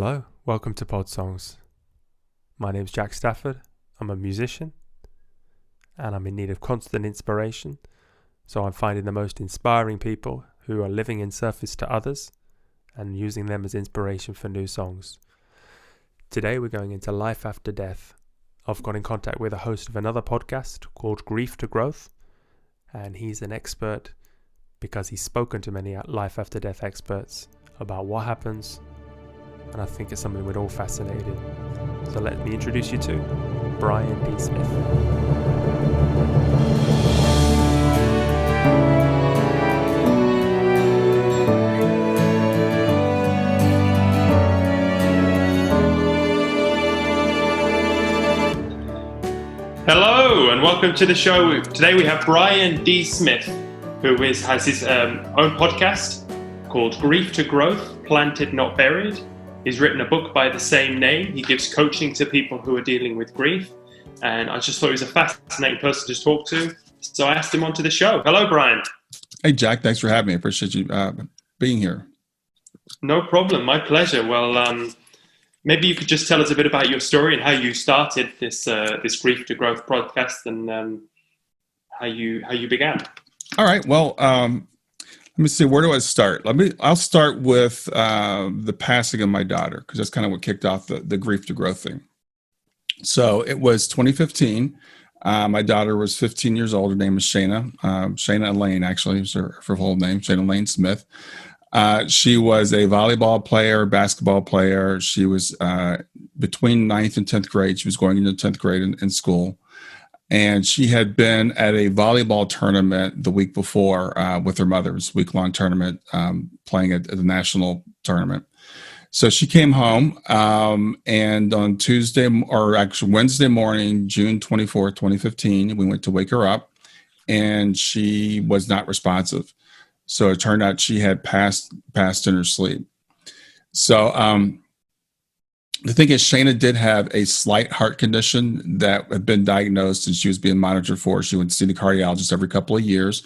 Hello, welcome to Podsongs. My name's Jack Stafford. I'm a musician and I'm in need of constant inspiration. So I'm finding the most inspiring people who are living in service to others and using them as inspiration for new songs. Today we're going into life after death. I've got in contact with a host of another podcast called Grieve to Growth, and he's an expert because he's spoken to many life after death experts about what happens, and I think it's something we're all fascinated in. So let me introduce you to Brian D. Smith. Hello and welcome to the show. Today we have Brian D. Smith, who has his own podcast called Grieve to Growth, Planted Not Buried. He's written a book by the same name. He gives coaching to people who are dealing with grief. And I just thought he was a fascinating person to talk to. So I asked him onto the show. Hello, Brian. Hey, Jack. Thanks for having me. I appreciate you being here. No problem. My pleasure. Well, maybe you could just tell us a bit about your story and how you started this Grieve to Growth podcast and how you began. All right. Well, let me see. Where do I start? I'll start with the passing of my daughter, because that's kind of what kicked off the Grieve to Growth thing. So it was 2015. My daughter was 15 years old. Her name is Shayna. Shayna Elaine, actually, is her whole name. Shayna Elaine Smith. She was a volleyball player, basketball player. She was between 9th and 10th grade. She was going into 10th grade in school. And she had been at a volleyball tournament the week before with her mother. It was a week-long tournament, playing at the national tournament. So she came home, and on Wednesday morning, June 24th, 2015, we went to wake her up, and she was not responsive. So it turned out she had passed in her sleep. So the thing is, Shayna did have a slight heart condition that had been diagnosed, and she was being monitored for. She went to see the cardiologist every couple of years.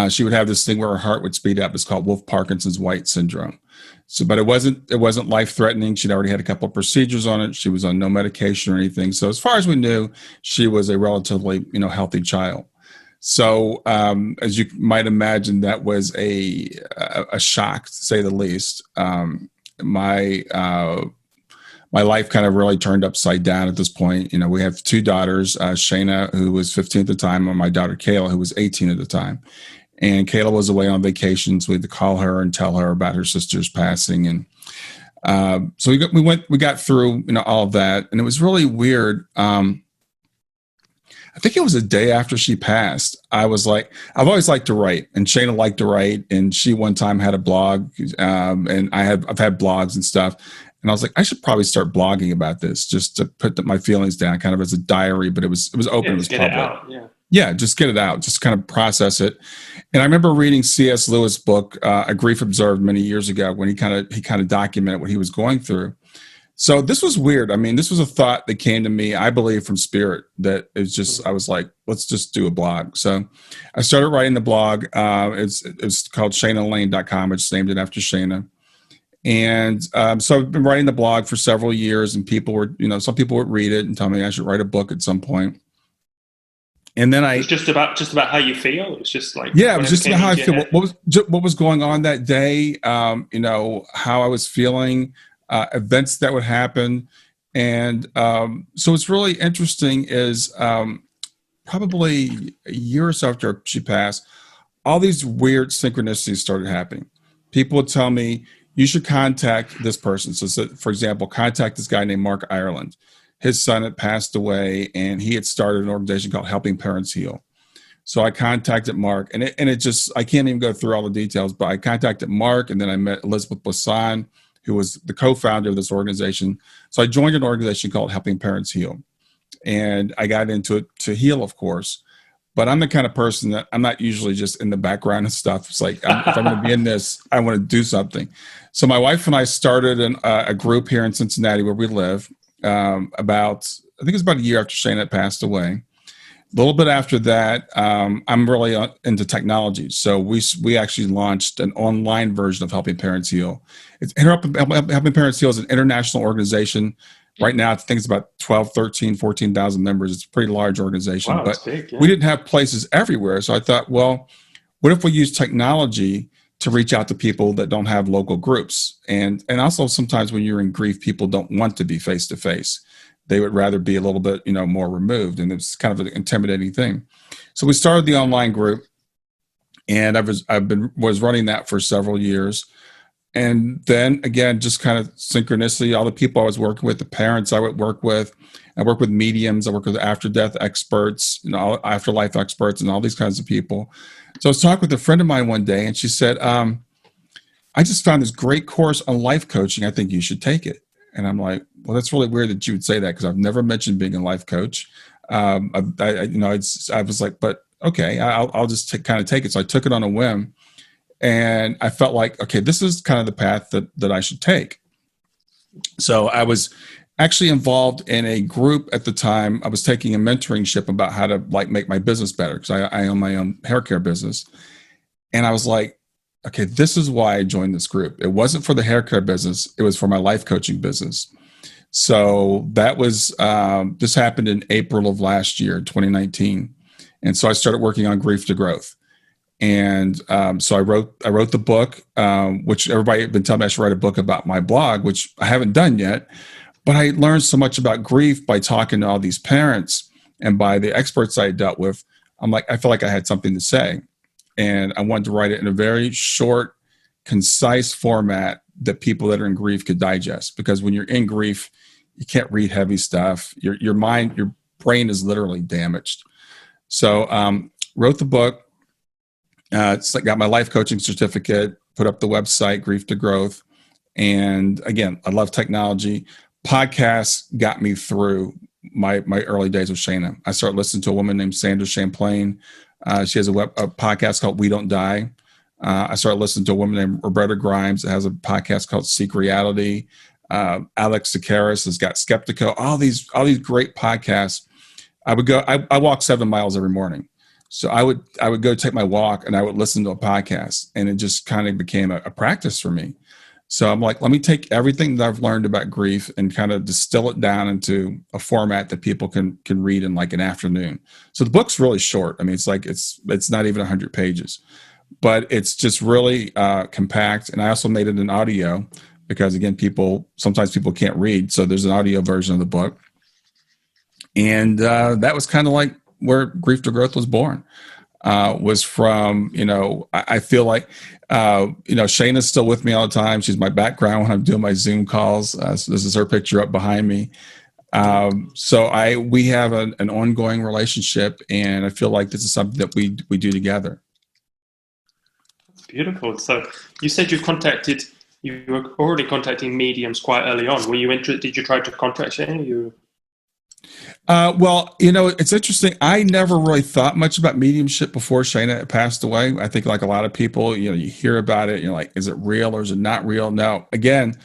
She would have this thing where her heart would speed up. It's called Wolff-Parkinson's-White syndrome. So, but it wasn't life-threatening. She'd already had a couple of procedures on it. She was on no medication or anything. So as far as we knew, she was a relatively, healthy child. So as you might imagine, that was a shock, to say the least. My life kind of really turned upside down at this point. We have two daughters, Shayna, who was 15 at the time, and my daughter, Kayla, who was 18 at the time. And Kayla was away on vacation, so we had to call her and tell her about her sister's passing. And so we got through, all of that. And it was really weird. I think it was a day after she passed. I was like, I've always liked to write, and Shayna liked to write. And she one time had a blog, and I've had blogs and stuff. And I was like, I should probably start blogging about this, just to put my feelings down, kind of as a diary. But it was open, it was public. Get it out, yeah, just get it out, just kind of process it. And I remember reading C.S. Lewis' book, A Grief Observed, many years ago, when he kind of documented what he was going through. So this was weird. I mean, this was a thought that came to me, I believe, from spirit. That it's just, I was like, let's just do a blog. So I started writing the blog. It's called ShaynaElaine.com. I just named it after Shayna. And so I've been writing the blog for several years, and some people would read it and tell me I should write a book at some point. And then It's just about how you feel. It's just like, yeah, it was just about how I feel. What was going on that day? How I was feeling, events that would happen, and so what's really interesting is probably a year or so after she passed, all these weird synchronicities started happening. People would tell me, you should contact this person. So, for example, contact this guy named Mark Ireland. His son had passed away, and he had started an organization called Helping Parents Heal. So I contacted Mark, and it just, I can't even go through all the details, but I contacted Mark, and then I met Elizabeth Blasson, who was the co-founder of this organization. So I joined an organization called Helping Parents Heal, and I got into it to heal, of course. But I'm the kind of person that I'm not usually just in the background and stuff. It's like, if I'm going to be in this, I want to do something. So my wife and I started a group here in Cincinnati where we live, I think it was about a year after Shayna passed away. little bit after that, I'm really into technology. So we actually launched an online version of Helping Parents Heal. Helping Parents Heal is an international organization. Right now, I think it's about 12, 13, 14,000 members. It's a pretty large organization, Wow, but it's big, yeah. we didn't have places everywhere. So I thought, well, what if we use technology to reach out to people that don't have local groups? And also sometimes when you're in grief, people don't want to be face to face. They would rather be a little bit, more removed, and it's kind of an intimidating thing. So we started the online group, and was running that for several years. And then again, just kind of synchronicity, all the people I was working with, the parents I would work with, I work with mediums, I work with after death experts, afterlife experts, and all these kinds of people. So I was talking with a friend of mine one day, and she said, I just found this great course on life coaching. I think you should take it. And I'm like, well, that's really weird that you would say that, because I've never mentioned being a life coach. I was like, but okay, I'll just kind of take it. So I took it on a whim, and I felt like, okay, this is kind of the path that I should take. So I was actually involved in a group at the time. I was taking a mentoringship about how to make my business better, because I own my own hair care business. And I was like, okay, this is why I joined this group. It wasn't for the hair care business. It was for my life coaching business. So that was, this happened in April of last year, 2019. And so I started working on Grief to Growth. And so I wrote the book, which everybody had been telling me I should write a book about my blog, which I haven't done yet. But I learned so much about grief by talking to all these parents and by the experts I dealt with. I felt like I had something to say. And I wanted to write it in a very short, concise format that people that are in grief could digest. Because when you're in grief, you can't read heavy stuff. Your mind, your brain is literally damaged. So wrote the book. Got my life coaching certificate, put up the website, Grief to Growth. And again, I love technology. Podcasts got me through my early days with Shana. I started listening to a woman named Sandra Champlain. She has a podcast called We Don't Die. I started listening to a woman named Roberta Grimes that has a podcast called Seek Reality. Alex Sakaris has got Skeptico. All these great podcasts. I walk 7 miles every morning. So I would go take my walk, and I would listen to a podcast, and it just kind of became a practice for me. So I'm like, let me take everything that I've learned about grief and kind of distill it down into a format that people can read in like an afternoon. So the book's really short. I mean, it's not even 100 pages, but it's just really compact. And I also made it an audio because, again, sometimes people can't read. So there's an audio version of the book. And that was kind of like where Grief to Growth was born. Was from, I feel like, Shana's still with me all the time. She's my background when I'm doing my Zoom calls. So this is her picture up behind me. So we have an ongoing relationship, and I feel like this is something that we do together. That's beautiful. So you said you were already contacting mediums quite early on. Were you interested? Did you try to contact Shana? Well, it's interesting. I never really thought much about mediumship before Shana passed away. I think like a lot of people, you hear about it, you're like, is it real or is it not real? No, again,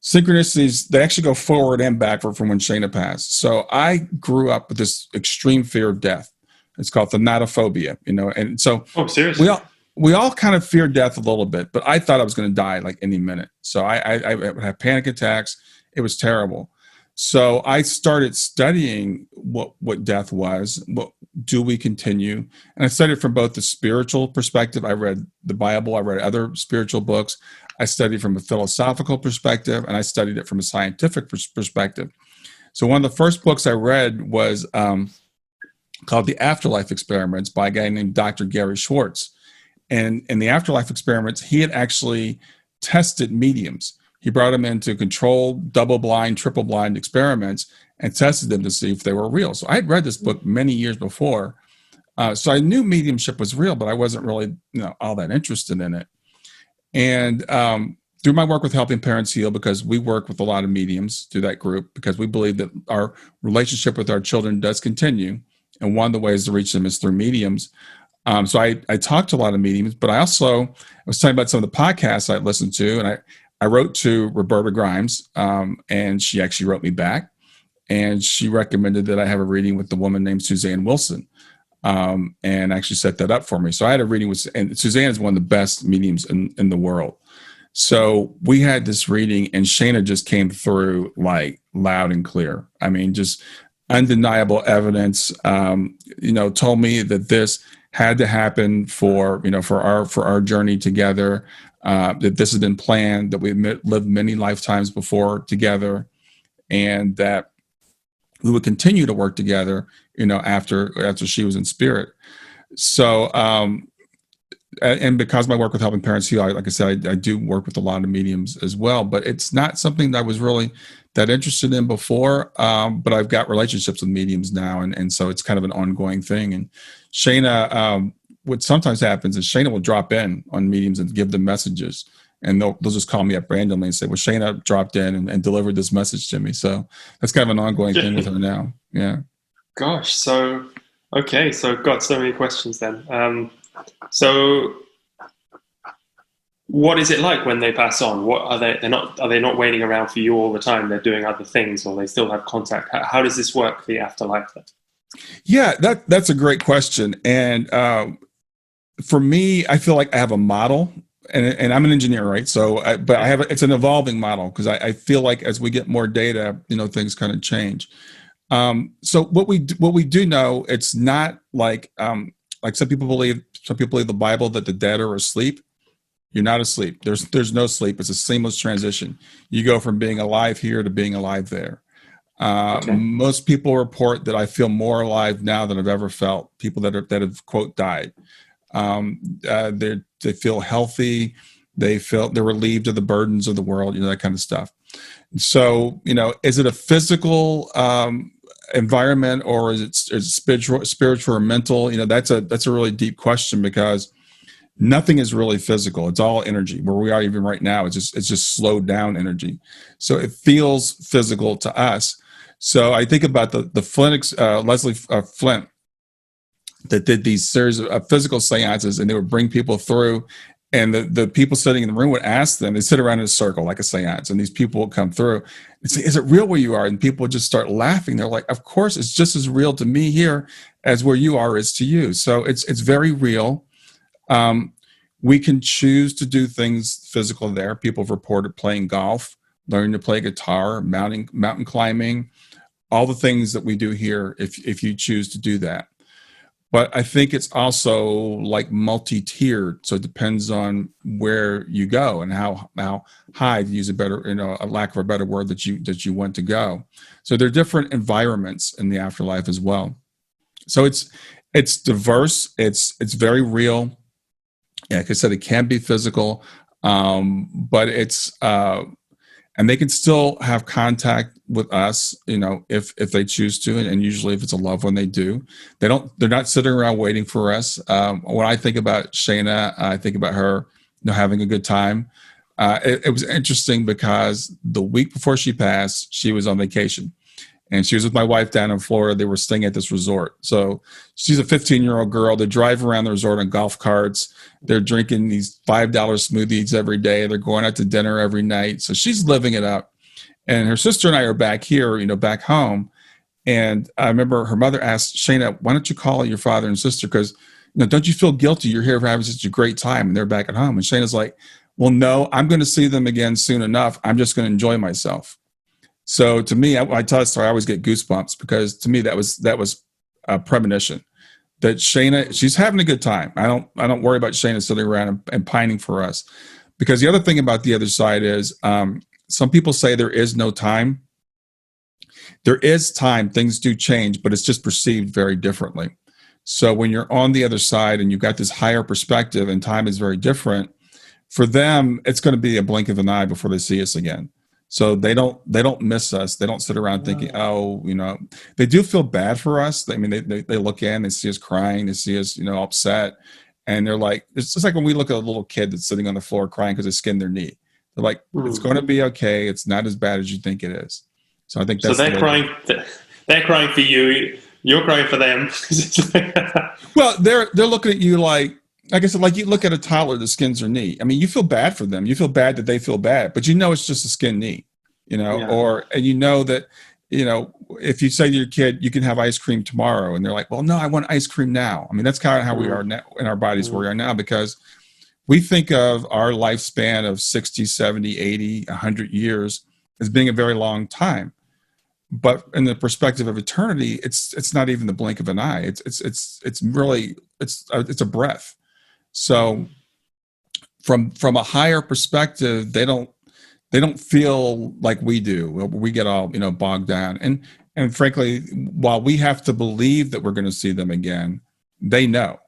synchronicities, they actually go forward and backward from when Shana passed. So I grew up with this extreme fear of death. It's called thanatophobia, and so seriously? we all kind of fear death a little bit, but I thought I was going to die like any minute. So I would have panic attacks. It was terrible. So I started studying what death was. What do we continue? And I studied from both the spiritual perspective. I read the Bible. I read other spiritual books. I studied from a philosophical perspective, and I studied it from a scientific perspective. So one of the first books I read was called The Afterlife Experiments by a guy named Dr. Gary Schwartz. And in the Afterlife Experiments, he had actually tested mediums. He brought them into controlled, double-blind, triple-blind experiments and tested them to see if they were real. So I had read this book many years before. So I knew mediumship was real, but I wasn't really all that interested in it. And through my work with Helping Parents Heal, because we work with a lot of mediums through that group, because we believe that our relationship with our children does continue. And one of the ways to reach them is through mediums. So I talked to a lot of mediums, but I was talking about some of the podcasts I listened to, and I wrote to Roberta Grimes, and she actually wrote me back, and she recommended that I have a reading with the woman named Suzanne Wilson. and actually set that up for me. So I had a reading with, and Suzanne is one of the best mediums in the world. So we had this reading, and Shayna just came through like loud and clear. I mean, just undeniable evidence. Told me that this had to happen for our journey together. That this had been planned, that we lived many lifetimes before together, and that we would continue to work together, after she was in spirit. So, and because my work with helping parents heal, like I said, I do work with a lot of mediums as well, but it's not something that I was really that interested in before. But I've got relationships with mediums now. And so it's kind of an ongoing thing. And Shayna, what sometimes happens is Shayna will drop in on mediums and give them messages. And they'll just call me up randomly and say, well, Shayna dropped in and delivered this message to me. So that's kind of an ongoing thing with her now. Yeah. Gosh. So, okay. So I've got so many questions then. So what is it like when they pass on? What are they not waiting around for you all the time? They're doing other things, or they still have contact. How does this work for the afterlife then? Yeah, that's a great question. And for me, I feel like I have a model, and I'm an engineer, right? So, but I have it's an evolving model, because I feel like as we get more data, things kind of change. So what we do know, it's not like some people believe the Bible that the dead are asleep. You're not asleep. There's no sleep. It's a seamless transition. You go from being alive here to being alive there. Okay. Most people report that I feel more alive now than I've ever felt. People that have quote died. They feel healthy. They feel they're relieved of the burdens of the world. That kind of stuff. So is it a physical environment, or is it spiritual or mental? That's a really deep question, because nothing is really physical. It's all energy. Where we are even right now, it's just slowed down energy. So it feels physical to us. So I think about the Flint, Leslie Flint, that did these series of physical seances, and they would bring people through, and the people sitting in the room would ask them. They sit around in a circle like a seance, and these people would come through and say, "Is it real where you are?" And people would just start laughing. They're like, "Of course, it's just as real to me here as where you are is to you." So it's very real. We can choose to do things physical there. People have reported playing golf, learning to play guitar, mountain climbing, all the things that we do here if you choose to do that. But I think it's also like multi-tiered. So it depends on where you go and how high, to use a lack of a better word, that you want to go. So there are different environments in the afterlife as well. So it's diverse. It's very real. Yeah, like I said, it can be physical, but it's and they can still have contact with us, if they choose to, and usually if it's a loved one, they do. They're not sitting around waiting for us. When I think about Shayna, I think about her, having a good time. It was interesting because the week before she passed, she was on vacation. And she was with my wife down in Florida. They were staying at this resort. So she's a 15-year-old girl. They drive around the resort on golf carts. They're drinking these $5 smoothies every day. They're going out to dinner every night. So she's living it up. And her sister and I are back here, back home. And I remember her mother asked Shayna, "Why don't you call your father and sister? Because, don't you feel guilty? You're here for having such a great time, and they're back at home." And Shayna's like, "Well, no, I'm going to see them again soon enough. I'm just going to enjoy myself." So to me, I tell that story, I always get goosebumps, because to me that was a premonition that Shayna, she's having a good time. I don't worry about Shayna sitting around and pining for us, because the other thing about the other side is some people say there is no time. There is time. Things do change, but it's just perceived very differently. So when you're on the other side and you've got this higher perspective and time is very different, for them, it's going to be a blink of an eye before they see us again. So they don't miss us. They don't sit around thinking, they do feel bad for us. I mean, they look in, they see us crying, they see us, upset. And they're like, it's just like when we look at a little kid that's sitting on the floor crying because they skinned their knee. They're like, It's going to be okay. It's not as bad as you think it is. So I think that's. So they're crying. They're crying for you. You're crying for them. Well, they're looking at you like I said, like you look at a toddler that skins their knee. I mean, you feel bad for them. You feel bad that they feel bad, but it's just a skinned knee, and you know that, if you say to your kid, you can have ice cream tomorrow, and they're like, well, no, I want ice cream now. I mean, that's kind of how we are now in our bodies where we are now, because we think of our lifespan of 60, 70, 80, 100 years as being a very long time. But in the perspective of eternity, it's not even the blink of an eye. It's really a breath. So from a higher perspective, they don't feel like we do. We get all, bogged down. And frankly, while we have to believe that we're going to see them again, they know,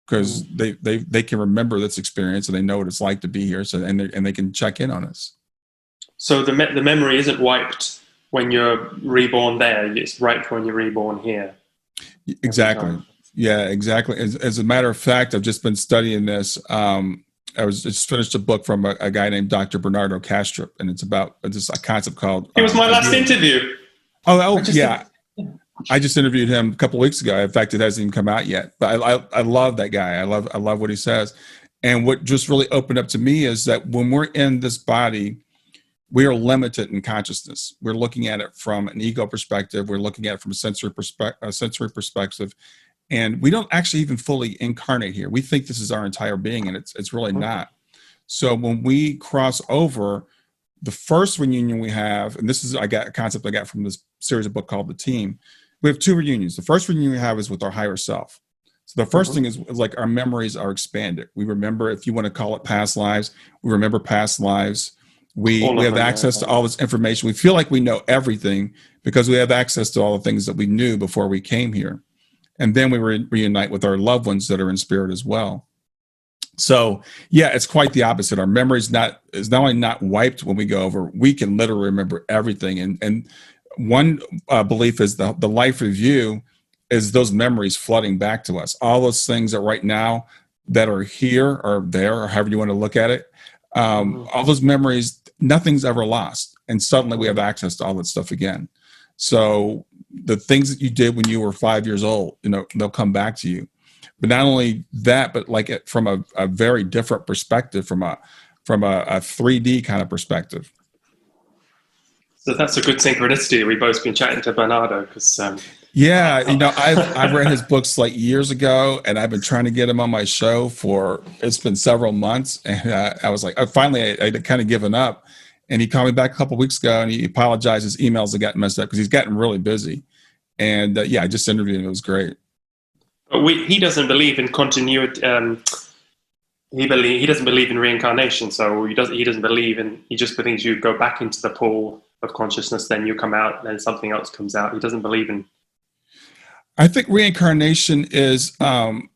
because they can remember this experience and they know what it's like to be here. So and they can check in on us. So the memory isn't wiped when you're reborn there. It's right when you're reborn here. Exactly. Yeah, exactly. As a matter of fact, I've just been studying this. I just finished a book from a guy named Dr. Bernardo Kastrup, and it's about a concept called... It was my last interview. Yeah. I just interviewed him a couple of weeks ago. In fact, it hasn't even come out yet. But I love that guy. I love what he says. And what just really opened up to me is that when we're in this body, we are limited in consciousness. We're looking at it from an ego perspective. We're looking at it from a sensory perspective. And we don't actually even fully incarnate here. We think this is our entire being, and it's really not. So when we cross over, the first reunion we have, and this is a concept I got from this series of book called The Team. We have two reunions. The first reunion we have is with our higher self. So the first thing is like our memories are expanded. We remember, if you want to call it past lives, we remember past lives. We have access to all this information. We feel like we know everything because we have access to all the things that we knew before we came here. And then we reunite with our loved ones that are in spirit as well. So yeah, it's quite the opposite. Our memory is not only not wiped when we go over, we can literally remember everything. And one belief is the life review is those memories flooding back to us. All those things that right now that are here or there, or however you want to look at it, all those memories, nothing's ever lost. And suddenly we have access to all that stuff again. So the things that you did when you were 5 years old, they'll come back to you. But not only that, but like from a very different perspective, from a 3D kind of perspective. So that's a good synchronicity. We've both been chatting to Bernardo because. Yeah, I've read his books like years ago, and I've been trying to get him on my show it's been several months, and I was like, finally, I'd kind of given up. And he called me back a couple of weeks ago, and he apologized. His emails had gotten messed up because he's gotten really busy. And I just interviewed him. It was great. But he doesn't believe in continuity. He doesn't believe in reincarnation. So he doesn't believe in. He just believes you go back into the pool of consciousness, then you come out, then something else comes out. He doesn't believe in. I think reincarnation is. I'm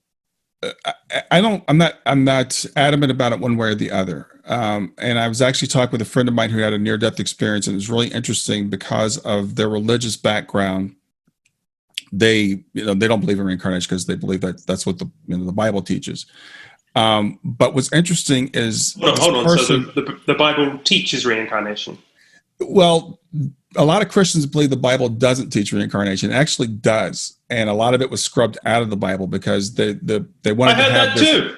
not adamant about it one way or the other. And I was actually talking with a friend of mine who had a near-death experience, and it was really interesting because of their religious background. They don't believe in reincarnation because they believe that that's what the Bible teaches. But what's interesting is hold on. So the Bible teaches reincarnation. Well, a lot of Christians believe the Bible doesn't teach reincarnation. It actually does, and a lot of it was scrubbed out of the Bible because they wanted. I heard that too.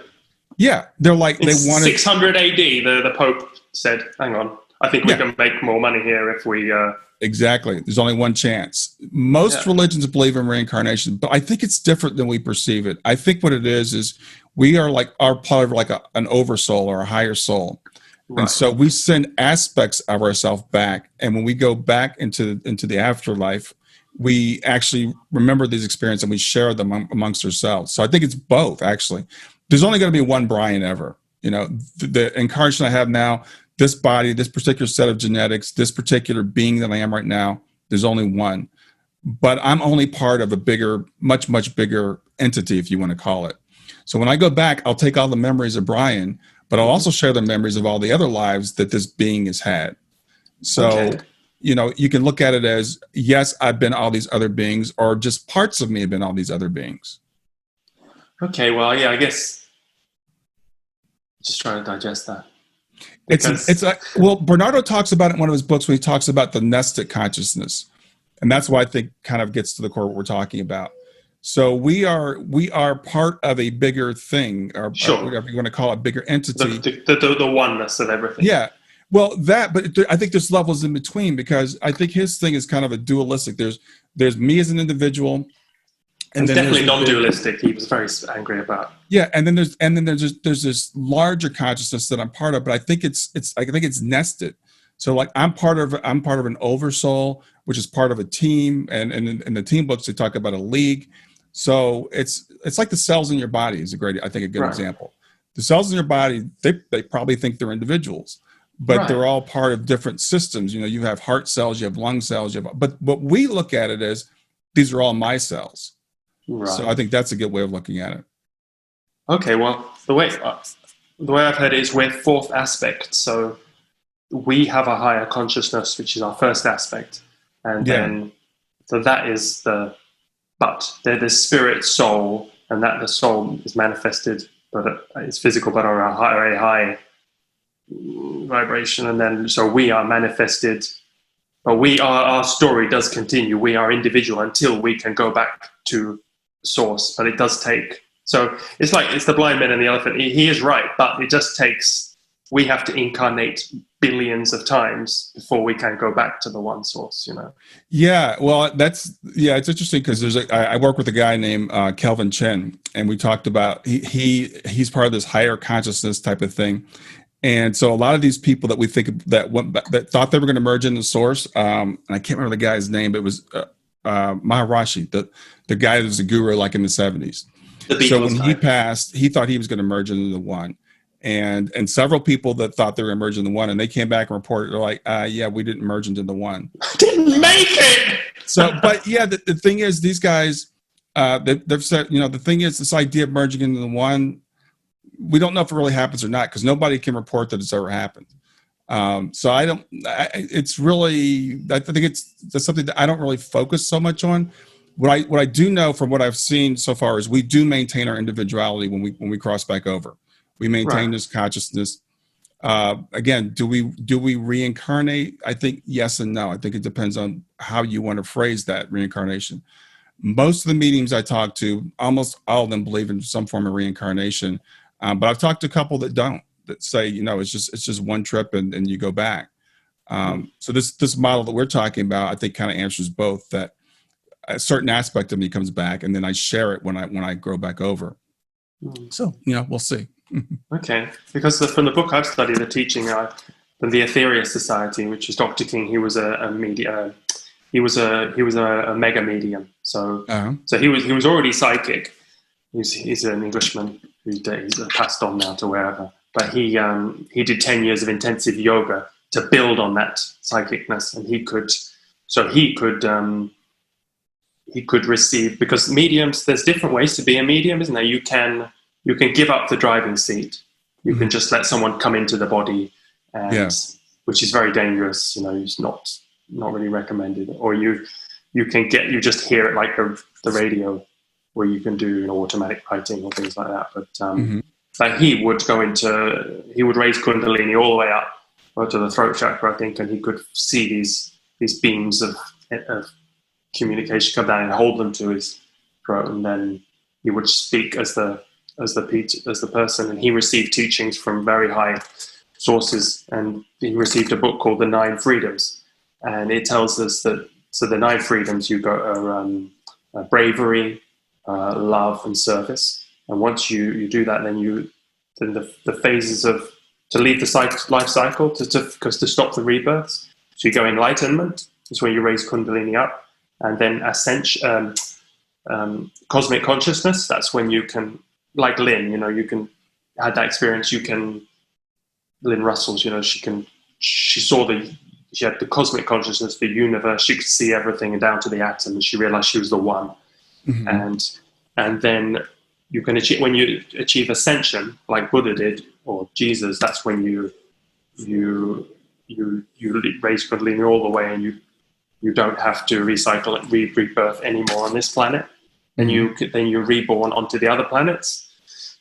Yeah, they're like they wanted 600 AD. The Pope said, "Hang on, I think we can make more money here if we." Exactly. There's only one chance. Most religions believe in reincarnation, but I think it's different than we perceive it. I think what it is we are part of like an oversoul or a higher soul. Right. And so we send aspects of ourselves back. And when we go back into the afterlife, we actually remember these experiences and we share them amongst ourselves. So I think it's both, actually. There's only going to be one Brian ever. The incarnation I have now, this body, this particular set of genetics, this particular being that I am right now, there's only one. But I'm only part of a bigger, much, much bigger entity, if you want to call it. So when I go back, I'll take all the memories of Brian, but I'll also share the memories of all the other lives that this being has had. So, you can look at it as, yes, I've been all these other beings, or just parts of me have been all these other beings. Okay, well, yeah, I guess just trying to digest that. Well, Bernardo talks about it in one of his books when he talks about the nested consciousness. And that's why I think kind of gets to the core of what we're talking about. So we are part of a bigger thing, or whatever you want to call it, bigger entity. The oneness of everything. Yeah. Well, I think there's levels in between, because I think his thing is kind of a dualistic. There's me as an individual, and It's then there's definitely non-dualistic. He was very angry about. yeah, and then there's this larger consciousness that I'm part of, but I think it's nested. So like I'm part of an oversoul, which is part of a team, and in the team books they talk about a league. So it's like the cells in your body is a good Right. example. The cells in your body, they probably think they're individuals, but Right. they're all part of different systems. You have heart cells, you have lung cells, but what we look at it as, these are all my cells. Right. So I think that's a good way of looking at it. Okay, well, the way I've heard it is we're fourth aspect. So we have a higher consciousness, which is our first aspect, and then so that is they're the spirit soul, and that the soul is manifested, but it's physical, but on a very high vibration, and then so we are manifested, but our story does continue. We are individual until we can go back to source, but it does take. So it's the blind man and the elephant. He is right, but it just takes. We have to incarnate billions of times before we can go back to the one source. Yeah, well, it's interesting because I work with a guy named Kelvin Chen, and we talked about he's part of this higher consciousness type of thing. And so a lot of these people that we think that thought they were going to merge into source, and I can't remember the guy's name, but it was Maharishi, the guy that was a guru like in the 70s. So when he passed, he thought he was going to merge into the one. And several people that thought they were merging into the one, and they came back and reported, they're like, yeah, we didn't merge into the one. Didn't make it! So, but yeah, the thing is, these guys, they've said, the thing is, this idea of merging into the one, we don't know if it really happens or not, because nobody can report that it's ever happened. So I think that's something that I don't really focus so much on. What I do know from what I've seen so far is we do maintain our individuality when we cross back over. We maintain this consciousness. Again, do we reincarnate? I think yes and no. I think it depends on how you want to phrase that reincarnation. Most of the mediums I talk to, almost all of them believe in some form of reincarnation. But I've talked to a couple that don't, that say, it's just one trip and you go back. So this model that we're talking about, I think kind of answers both, that a certain aspect of me comes back and then I share it when I go back over. So, we'll see. Okay, because from the book I've studied, the teaching from the Ethereal Society, which is Dr. King, he was a media, he was a mega medium. So so he was already psychic. He's an Englishman who's passed on now to wherever. But he did 10 years of intensive yoga to build on that psychicness, and he could receive, because mediums, there's different ways to be a medium, isn't there? You can give up the driving seat. You can just let someone come into the body, which is very dangerous. It's not really recommended. Or you just hear it like the radio, where you can do automatic writing or things like that. But he would raise Kundalini all the way up to the throat chakra, I think, and he could see these beams of communication come down and hold them to his throat, and then he would speak as the person, and he received teachings from very high sources, and he received a book called The 9 Freedoms, and it tells us that the 9 freedoms are bravery, love, and service. And once you do that, then the phases of to leave the life cycle to stop the rebirths. So you go enlightenment, is where you raise Kundalini up, and then ascension, cosmic consciousness. That's when you can, like Lynn, you can had that experience. Lynn Russell's, she had the cosmic consciousness, the universe. She could see everything and down to the atom, and she realized she was the one. And then you can achieve, when you achieve ascension, like Buddha did or Jesus. That's when you raise Kundalini all the way, and you don't have to recycle and rebirth anymore on this planet. And then you're reborn onto the other planets,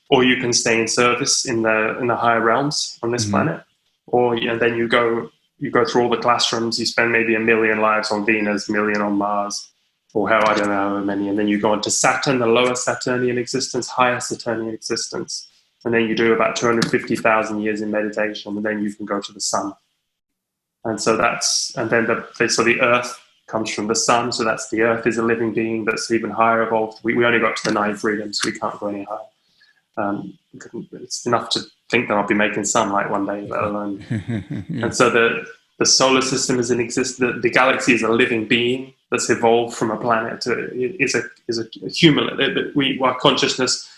or you can stay in service in the higher realms on this planet, or then you go through all the classrooms. You spend maybe 1 million lives on Venus, 1 million on Mars, or I don't know how many, and then you go on to Saturn, the lower Saturnian existence, higher Saturnian existence, and then you do about 250,000 years in meditation, and then you can go to the sun. And so then the earth comes from the sun. So that's the earth is a living being that's even higher evolved. We only got to the 9 freedoms, so we can't go any higher. It's enough to think that I'll be making sunlight one day, let alone. Yeah. And so the solar system is in existence. The galaxy is a living being that's evolved from a planet. Is a human. Our consciousness,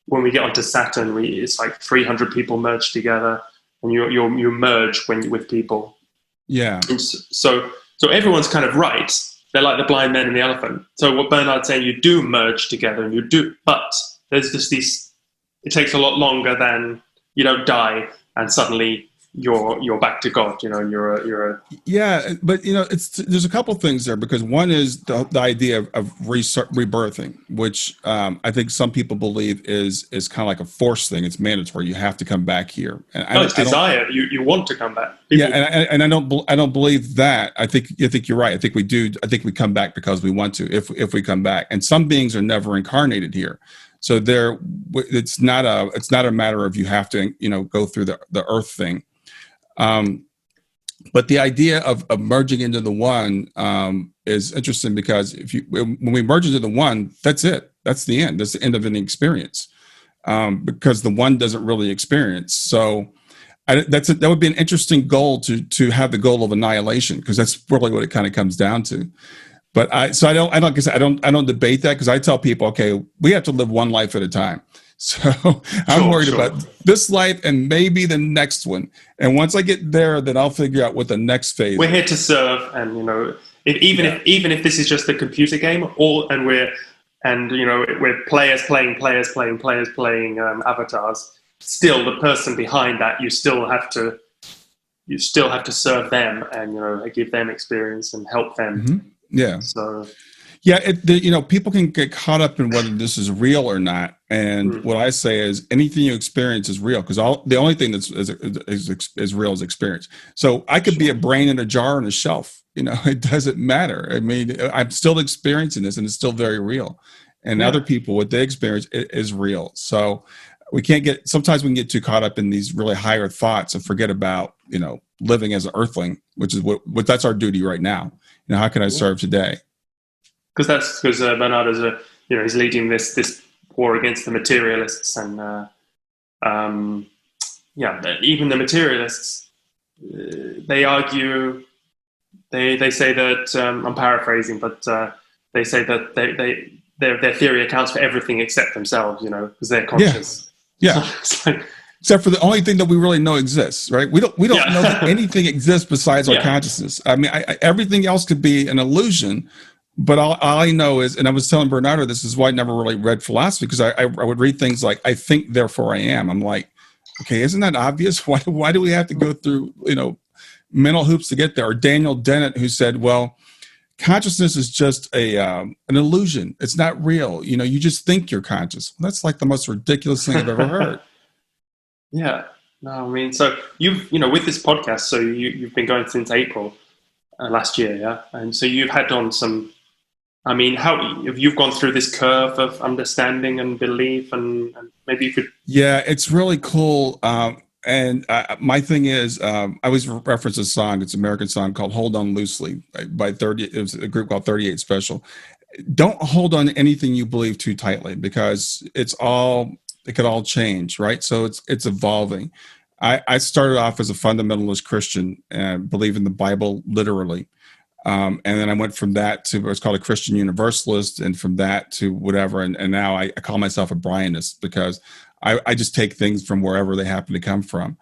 when we get onto Saturn, it's like 300 people merge together, and you merge with people. Yeah. And so everyone's kind of right. They're like the blind man and the elephant. So what Bernard's saying, you do merge together, and but there's just these. It takes a lot longer than you don't die, and suddenly you're back to God, and you're a Yeah, but there's a couple things there, because one is the idea of rebirthing, which I think some people believe is kind of like a force thing. It's mandatory. You have to come back here. And it's desire. You want to come back. People, and I don't believe that. I think you're right. I think we do. I think we come back because we want to. If we come back, and some beings are never incarnated here. So it's not a matter of you have to go through the earth thing. But the idea of merging into the one is interesting, because when we merge into the one, that's it. That's the end. That's the end of any experience, because the one doesn't really experience. So that would be an interesting goal to have the goal of annihilation, because that's really what it kind of comes down to. But I don't debate that, because I tell people, okay, we have to live one life at a time. So I'm worried about this life and maybe the next one. And once I get there, then I'll figure out what the next phase. We're here to serve, and even if this is just a computer game, we're players playing avatars. Still, the person behind that, you still have to serve them, and give them experience and help them. Mm-hmm. Yeah. So. Yeah, people can get caught up in whether this is real or not, and what I say is anything you experience is real, because the only thing that's is real is experience. So I could be a brain in a jar on a shelf. It doesn't matter. I mean, I'm still experiencing this, and it's still very real. And other people, what they experience is real. So sometimes we can get too caught up in these really higher thoughts and forget about living as an earthling, which is what that's our duty right now. How can I serve today? Because Bernard is he's leading this war against the materialists, and even the materialists, they argue, they say that I'm paraphrasing, but they say that their theory accounts for everything except themselves, because they're conscious. Yeah. Except for the only thing that we really know exists, right? We don't know that anything exists besides our consciousness. I mean, everything else could be an illusion. But all I know is, and I was telling Bernardo, this is why I never really read philosophy, because I would read things like, I think, therefore I am. I'm like, okay, isn't that obvious? Why do we have to go through, mental hoops to get there? Or Daniel Dennett, who said, well, consciousness is just an illusion. It's not real. You just think you're conscious. Well, that's like the most ridiculous thing I've ever heard. Yeah. No, I mean, so with this podcast, so you've been going since April last year, yeah? And so you've had on some, I mean, how have you gone through this curve of understanding and belief, and maybe you could... Yeah, it's really cool. And my thing is, I always reference a song. It's an American song called Hold On Loosely by 30. It was a group called 38 Special. Don't hold on to anything you believe too tightly, because it could all change, right? So it's evolving. I started off as a fundamentalist Christian and believe in the Bible literally. And then I went from that to what's called a Christian universalist, and from that to whatever. And now I call myself a Brianist, because I just take things from wherever they happen to come from.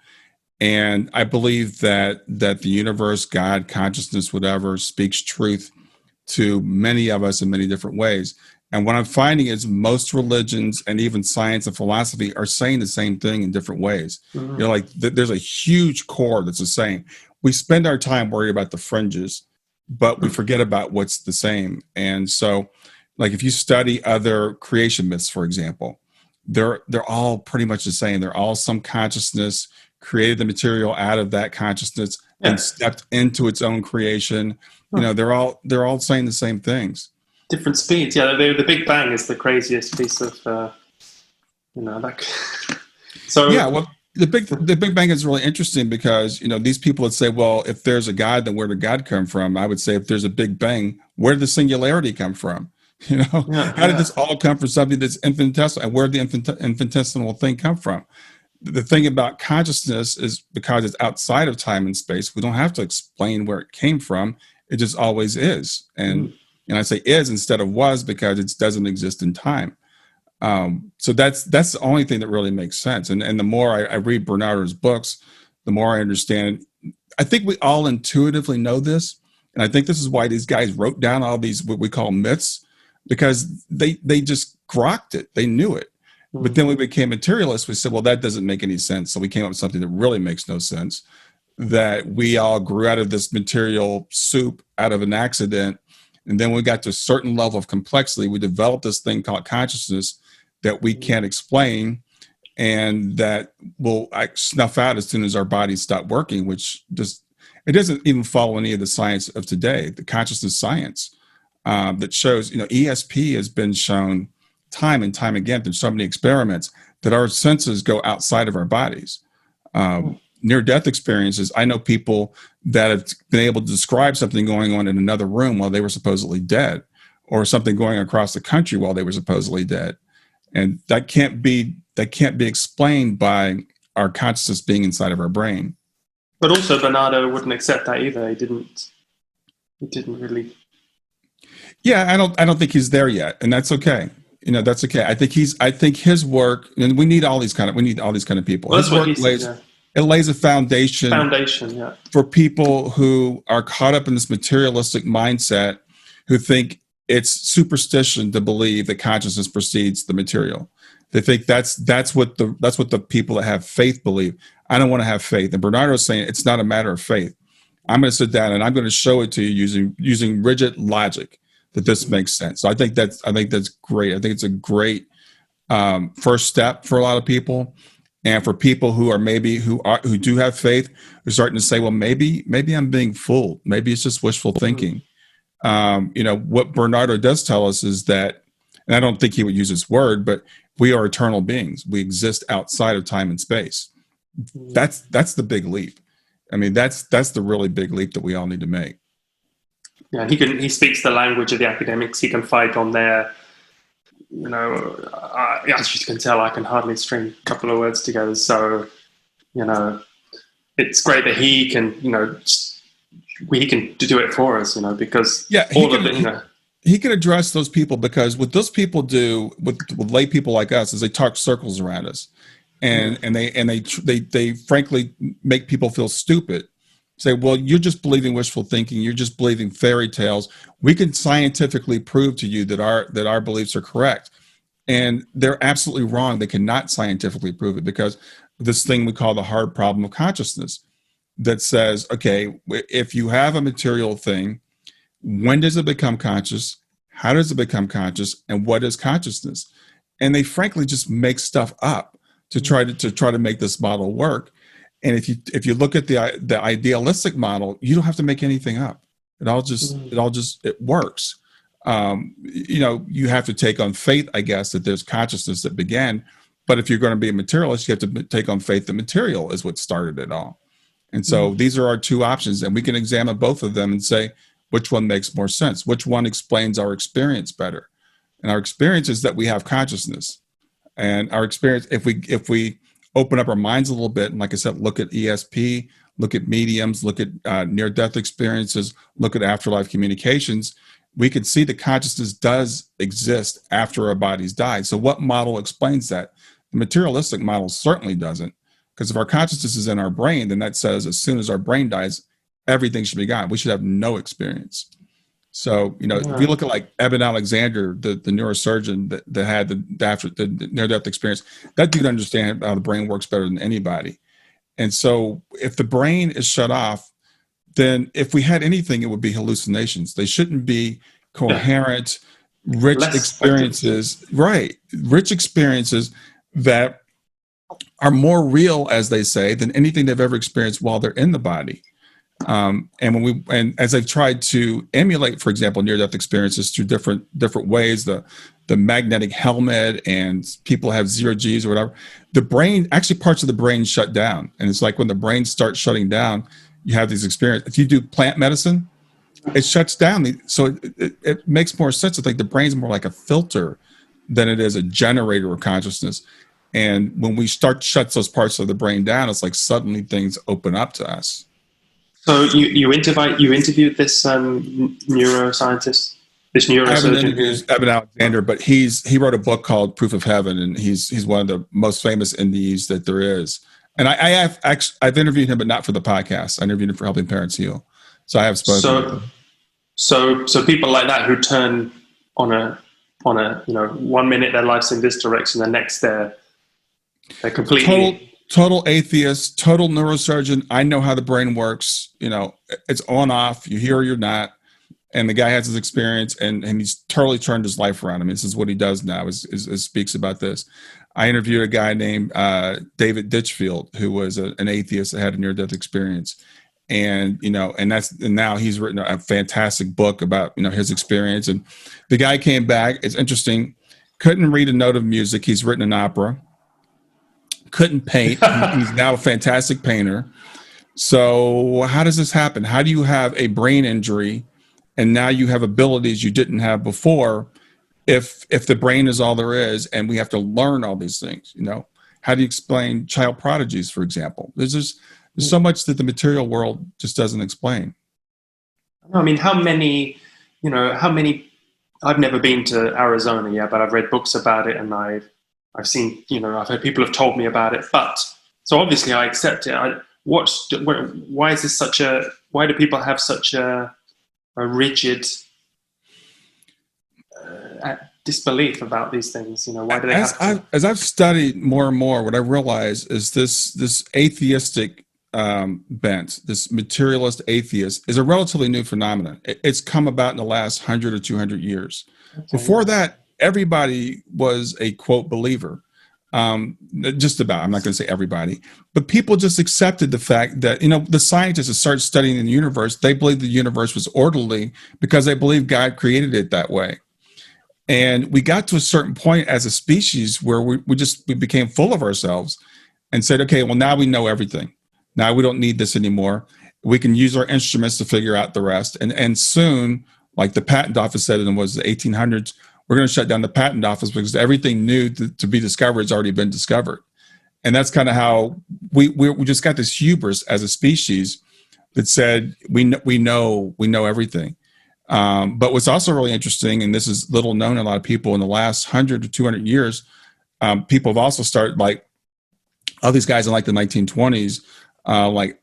And I believe that the universe, God, consciousness, whatever, speaks truth to many of us in many different ways. And what I'm finding is most religions and even science and philosophy are saying the same thing in different ways. Mm-hmm. There's a huge core that's the same. We spend our time worried about the fringes, but we forget about what's the same. And so, like, if you study other creation myths, for example, they're all pretty much the same. They're all some consciousness created the material out of that consciousness and stepped into its own creation. They're all saying the same things. Different speeds. Yeah, the Big Bang is the craziest piece of, So yeah, well, The Big Bang is really interesting because, these people would say, well, if there's a God, then where did God come from? I would say, if there's a Big Bang, where did the singularity come from? How did this all come from something that's infinitesimal? And where did the infinitesimal thing come from? The thing about consciousness is because it's outside of time and space, we don't have to explain where it came from. It just always is. And I say is instead of was because it doesn't exist in time. So that's the only thing that really makes sense. And the more I read Bernardo's books, the more I understand. I think we all intuitively know this. And I think this is why these guys wrote down all these, what we call myths, because they just grokked it. They knew it. But then we became materialists. We said, well, that doesn't make any sense. So we came up with something that really makes no sense, that we all grew out of this material soup out of an accident. And then we got to a certain level of complexity. We developed this thing called consciousness that we can't explain and that will snuff out as soon as our bodies stop working, which it doesn't even follow any of the science of today, the consciousness science that shows, ESP has been shown time and time again through so many experiments that our senses go outside of our bodies. Near-death experiences, I know people that have been able to describe something going on in another room while they were supposedly dead, or something going across the country while they were supposedly dead. And that can't be explained by our consciousness being inside of our brain. But also Bernardo wouldn't accept that either. He didn't really. Yeah, I don't think he's there yet, and that's okay. That's okay. I think his work, and we need all these kind of people. Well, his work it lays a foundation for people who are caught up in this materialistic mindset, who think it's superstition to believe that consciousness precedes the material. They think that's what the people that have faith believe. I don't want to have faith. And Bernardo is saying it's not a matter of faith. I'm going to sit down and I'm going to show it to you using rigid logic that this makes sense. So I think that's great. I think it's a great first step for a lot of people, and for people who who do have faith, who are starting to say, well, maybe I'm being fooled. Maybe it's just wishful thinking. What Bernardo does tell us is that, and I don't think he would use this word, but we are eternal beings. We exist outside of time and space. That's the big leap. I mean, that's the really big leap that we all need to make. Yeah, he speaks the language of the academics. He can fight on their, as you can tell, I can hardly string a couple of words together. So, it's great that he can, he can do it for us, because he can address those people, because what those people do with lay people like us is they talk circles around us, and they frankly make people feel stupid. Say, well, you're just believing wishful thinking. You're just believing fairy tales. We can scientifically prove to you that our beliefs are correct. And they're absolutely wrong. They cannot scientifically prove it, because this thing we call the hard problem of consciousness that says, okay, if you have a material thing, when does it become conscious? How does it become conscious? And what is consciousness? And they frankly just make stuff up to try to make this model work. And if you look at the idealistic model, you don't have to make anything up. It all just works. You have to take on faith, I guess, that there's consciousness that began. But if you're going to be a materialist, you have to take on faith that material is what started it all. And so these are our two options, and we can examine both of them and say which one makes more sense, which one explains our experience better. And our experience is that we have consciousness, and our experience, if we open up our minds a little bit, and like I said, look at ESP, look at mediums, look at near-death experiences, look at afterlife communications, we can see that consciousness does exist after our bodies die. So what model explains that? The materialistic model certainly doesn't, because if our consciousness is in our brain, then that says as soon as our brain dies, everything should be gone. We should have no experience. So, if you look at like Eben Alexander, the neurosurgeon that had the near-death experience, that dude understands how the brain works better than anybody. And so if the brain is shut off, then if we had anything, it would be hallucinations. They shouldn't be coherent, rich experiences, right? Rich experiences that are more real, as they say, than anything they've ever experienced while they're in the body. And as I've tried to emulate, for example, near-death experiences through different ways, the the magnetic helmet and people have zero G's or whatever, the brain, actually parts of the brain shut down. And it's like when the brain starts shutting down, you have these experiences. If you do plant medicine, it shuts down. So it makes more sense. I think the brain's more like a filter than it is a generator of consciousness. And when we start shuts those parts of the brain down, it's like suddenly things open up to us. So you interviewed this neuroscientist, this neurosurgeon? Evan Alexander, but he wrote a book called Proof of Heaven, and he's one of the most famous NDEs that there is. And I've interviewed him, but not for the podcast. I interviewed him for Helping Parents Heal. So I have spoken to him. So people like that who turn on a 1 minute their life's in this direction, the next they're completely total atheist, total neurosurgeon. I know how the brain works. It's on off. You hear or you're not. And the guy has his experience, and he's totally turned his life around. I mean, this is what he does now. Is speaks about this. I interviewed a guy named David Ditchfield, who was an atheist that had a near-death experience, and now he's written a fantastic book about his experience. And the guy came back. It's interesting. Couldn't read a note of music. He's written an opera. Couldn't paint. He's now a fantastic painter. So how does this happen? How do you have a brain injury and now you have abilities you didn't have before if the brain is all there is and we have to learn all these things? How do you explain child prodigies, for example? There's so much that the material world just doesn't explain. I mean, how many, I've never been to Arizona yet, but I've read books about it, and I've seen, I've heard people have told me about it, but so obviously I accept it. Why is this why do people have such a rigid disbelief about these things? Why do they as I've studied more and more, what I realize is this atheistic bent, this materialist atheist, is a relatively new phenomenon. It's come about in the last 100 or 200 years. Okay. Before that, everybody was a quote believer. Just about, I'm not going to say everybody, but people just accepted the fact that, the scientists that started studying the universe, they believed the universe was orderly because they believed God created it that way. And we got to a certain point as a species where we became full of ourselves and said, okay, well, now we know everything. Now we don't need this anymore. We can use our instruments to figure out the rest. And soon, like the patent office said in the 1800s, we're going to shut down the patent office because everything new to be discovered has already been discovered. And that's kind of how we just got this hubris as a species that said we know everything. But what's also really interesting, and this is little known to a lot of people, in the last 100 to 200 years, people have also started, like all these guys in like the 1920s, like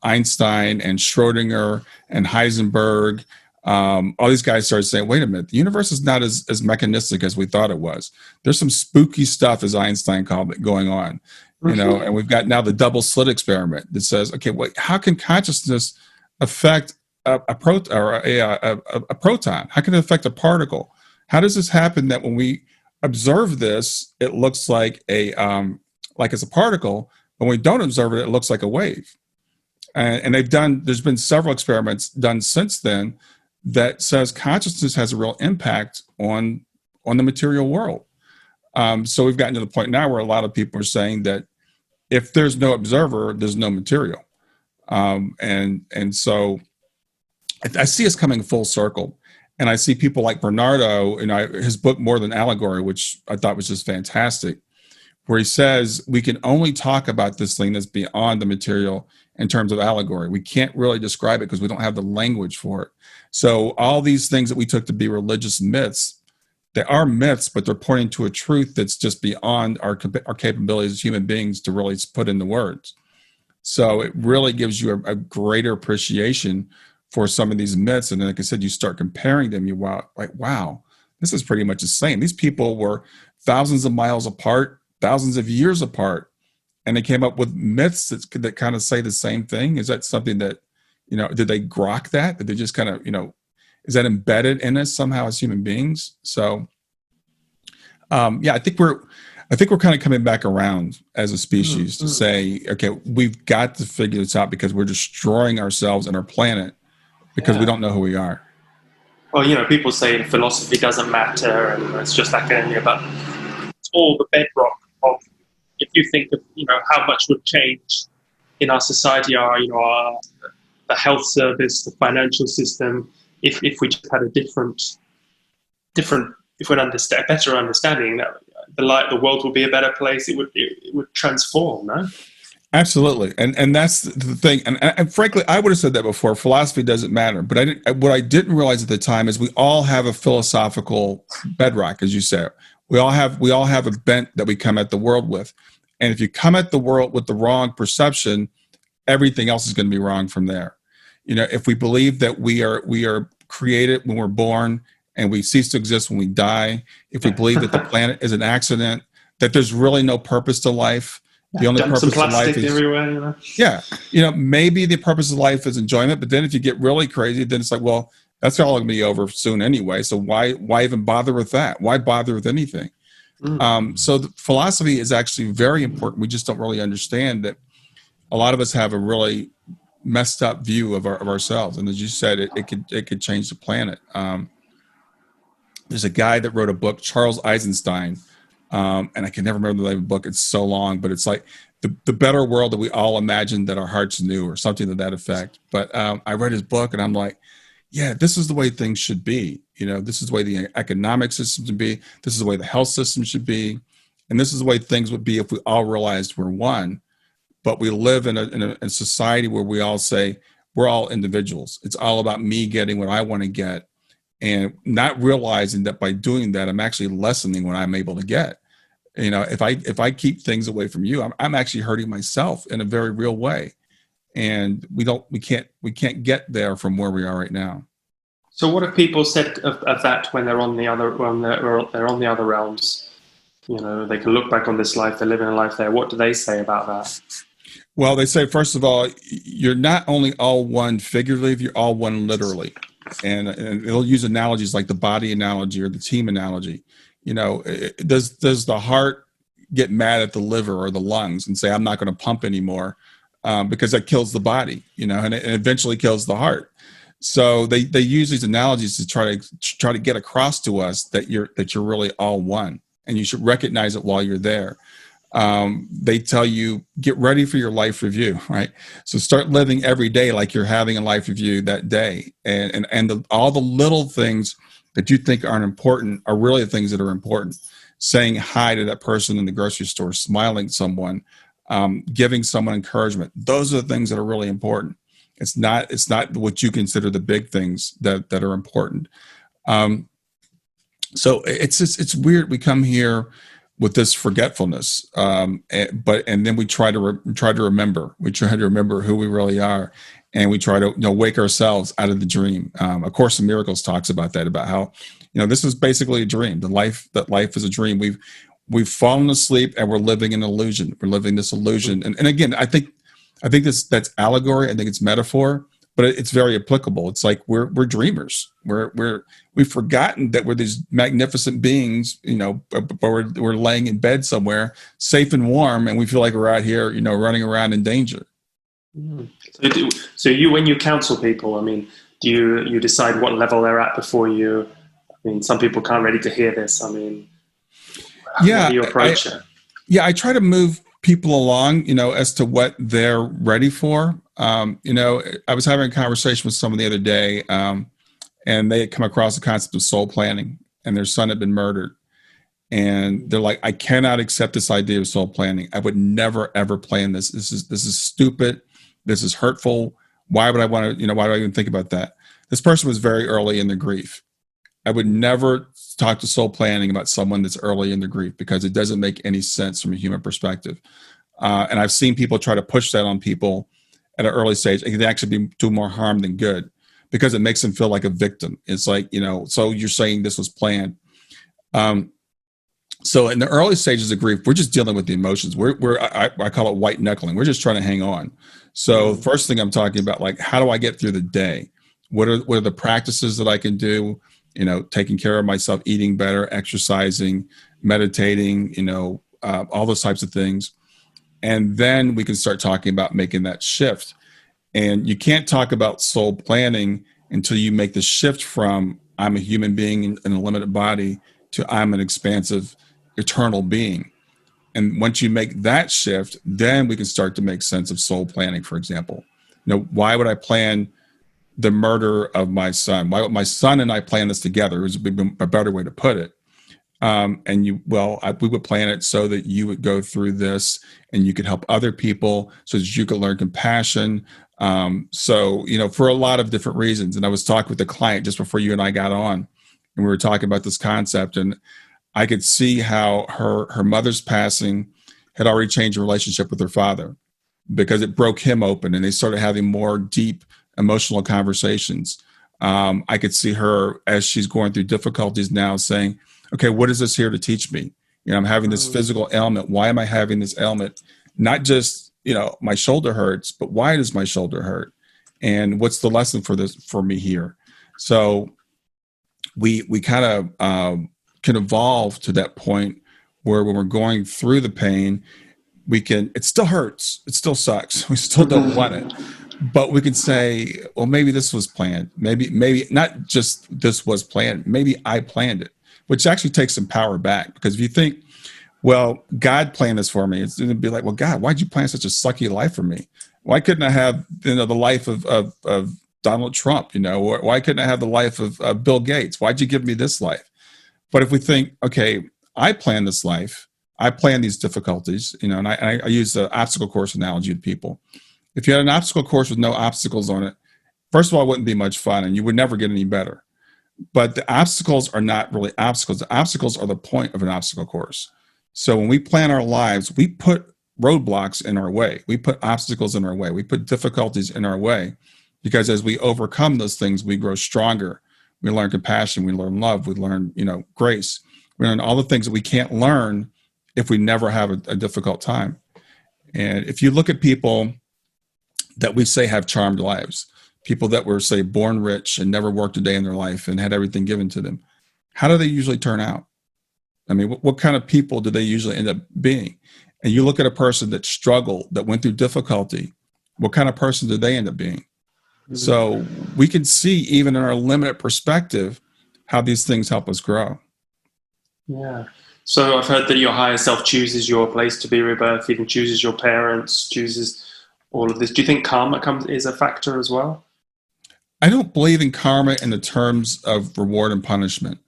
Einstein and Schrodinger and Heisenberg. All these guys started saying, wait a minute, the universe is not as mechanistic as we thought it was. There's some spooky stuff, as Einstein called it, going on, and we've got now the double slit experiment that says, okay, wait, how can consciousness affect a proton? How can it affect a particle? How does this happen that when we observe this, it looks like it's a particle, but when we don't observe it, it looks like a wave? And there's been several experiments done since then that says consciousness has a real impact on the material world. So we've gotten to the point now where a lot of people are saying that if there's no observer, there's no material. And so I see us coming full circle. And I see people like Bernardo, his book, More Than Allegory, which I thought was just fantastic, where he says we can only talk about this thing that's beyond the material in terms of allegory. We can't really describe it because we don't have the language for it. So all these things that we took to be religious myths, they are myths, but they're pointing to a truth that's just beyond our capabilities as human beings to really put into words. So it really gives you a greater appreciation for some of these myths. And then, like I said, you start comparing them, wow, this is pretty much the same. These people were thousands of miles apart, thousands of years apart, and they came up with myths that kind of say the same thing. Is that something that, did they grok that? Did they just kind of, is that embedded in us somehow as human beings? So, I think we're kind of coming back around as a species to say, okay, we've got to figure this out because we're destroying ourselves and our planet because we don't know who we are. Well, people say philosophy doesn't matter and it's just academia, but it's all the bedrock of, if you think of, how much would change in our society, the health service, the financial system, if we just had a different, if we understand, better understanding, that the world would be a better place. It would transform, no? Absolutely, and that's the thing. And frankly, I would have said that before. Philosophy doesn't matter, but what I didn't realize at the time is we all have a philosophical bedrock, as you said. We all have a bent that we come at the world with, and if you come at the world with the wrong perception, everything else is going to be wrong from there. If we believe that we are created when we're born and we cease to exist when we die, if we believe that the planet is an accident, that there's really no purpose to life. The only Dump some purpose of life plastic is, everywhere. yeah, maybe the purpose of life is enjoyment, but then if you get really crazy, then it's like, well, that's all going to be over soon anyway. So why even bother with that? Why bother with anything? So the philosophy is actually very important. We just don't really understand that a lot of us have a really messed up view of ourselves. And as you said, it could change the planet. There's a guy that wrote a book, Charles Eisenstein, and I can never remember the name of the book. It's so long, but it's like the better world that we all imagined that our hearts knew, or something to that effect. But I read his book and I'm like, yeah, this is the way things should be. This is the way the economic system should be. This is the way the health system should be. And this is the way things would be if we all realized we're one. But we live in a society where we all say we're all individuals. It's all about me getting what I want to get, and not realizing that by doing that, I'm actually lessening what I'm able to get. If I keep things away from you, I'm actually hurting myself in a very real way, and we can't get there from where we are right now. So, what have people said of that when they're on the other they're on the other realms? They can look back on this life, they're living a life there. What do they say about that? Well, they say, first of all, you're not only all one figuratively, you're all one literally. And they'll use analogies like the body analogy or the team analogy. Does the heart get mad at the liver or the lungs and say, I'm not going to pump anymore, because that kills the body, and it eventually kills the heart. So they use these analogies to try to get across to us that you're really all one, and you should recognize it while you're there. They tell you, get ready for your life review, right? So start living every day like you're having a life review that day. And all the little things that you think aren't important are really the things that are important. Saying hi to that person in the grocery store, smiling at someone, giving someone encouragement. Those are the things that are really important. It's not what you consider the big things that are important. So it's weird. We come here with this forgetfulness, and then we try to remember. We try to remember who we really are, and we try to wake ourselves out of the dream. A Course in Miracles talks about that, about how this is basically a dream. Life is a dream. We've fallen asleep and we're living an illusion. We're living this illusion, and again, I think that's allegory. I think it's metaphor, but it's very applicable. It's like we're dreamers. We've forgotten that we're these magnificent beings, but we're laying in bed somewhere, safe and warm, and we feel like we're out here, running around in danger. So when you counsel people, do you decide what level they're at before you? Some people can't ready to hear this. How do you approach it? Yeah, I try to move people along, as to what they're ready for. I was having a conversation with someone the other day, and they had come across the concept of soul planning, and their son had been murdered. And they're like, I cannot accept this idea of soul planning. I would never, ever plan this. This is stupid. This is hurtful. Why would I want to, why do I even think about that? This person was very early in their grief. I would never talk to soul planning about someone that's early in their grief, because it doesn't make any sense from a human perspective. And I've seen people try to push that on people at an early stage. It can actually do more harm than good, because it makes them feel like a victim. It's like, so you're saying this was planned. So in the early stages of grief, we're just dealing with the emotions. I call it white knuckling. We're just trying to hang on. So first thing I'm talking about, like, how do I get through the day? What are the practices that I can do? Taking care of myself, eating better, exercising, meditating, all those types of things. And then we can start talking about making that shift. And you can't talk about soul planning until you make the shift from I'm a human being in a limited body to I'm an expansive, eternal being. And once you make that shift, then we can start to make sense of soul planning, for example. Why would I plan the murder of my son? Why would my son and I plan this together? Is a better way to put it. We would plan it so that you would go through this and you could help other people so that you could learn compassion. For a lot of different reasons. And I was talking with a client just before you and I got on, and we were talking about this concept, and I could see how her mother's passing had already changed her relationship with her father because it broke him open and they started having more deep emotional conversations. I could see her as she's going through difficulties now saying, okay, what is this here to teach me? I'm having this physical ailment. Why am I having this ailment? Not just, my shoulder hurts, but why does my shoulder hurt? And what's the lesson for me here? So we kind of can evolve to that point where when we're going through the pain, it still hurts. It still sucks. We still don't want it. But we can say, well, maybe this was planned. Maybe not just this was planned. Maybe I planned it, which actually takes some power back. Because if you think, well, God planned this for me, it's going to be like, well, God, why'd you plan such a sucky life for me? Why couldn't I have the life of Donald Trump? Or why couldn't I have the life of Bill Gates? Why'd you give me this life? But if we think, okay, I planned this life, I planned these difficulties, and I use the obstacle course analogy to people. If you had an obstacle course with no obstacles on it, first of all, it wouldn't be much fun and you would never get any better. But the obstacles are not really obstacles. The obstacles are the point of an obstacle course. So when we plan our lives, we put roadblocks in our way. We put obstacles in our way. We put difficulties in our way because as we overcome those things, we grow stronger. We learn compassion. We learn love. We learn, grace. We learn all the things that we can't learn if we never have a difficult time. And if you look at people that we say have charmed lives, people that were, say, born rich and never worked a day in their life and had everything given to them, how do they usually turn out? I mean, what kind of people do they usually end up being? And you look at a person that struggled, that went through difficulty, what kind of person do they end up being? Mm-hmm. So we can see, even in our limited perspective, how these things help us grow. Yeah. So I've heard that your higher self chooses your place to be rebirthed, even chooses your parents, chooses all of this. Do you think karma is a factor as well? I don't believe in karma in the terms of reward and punishment.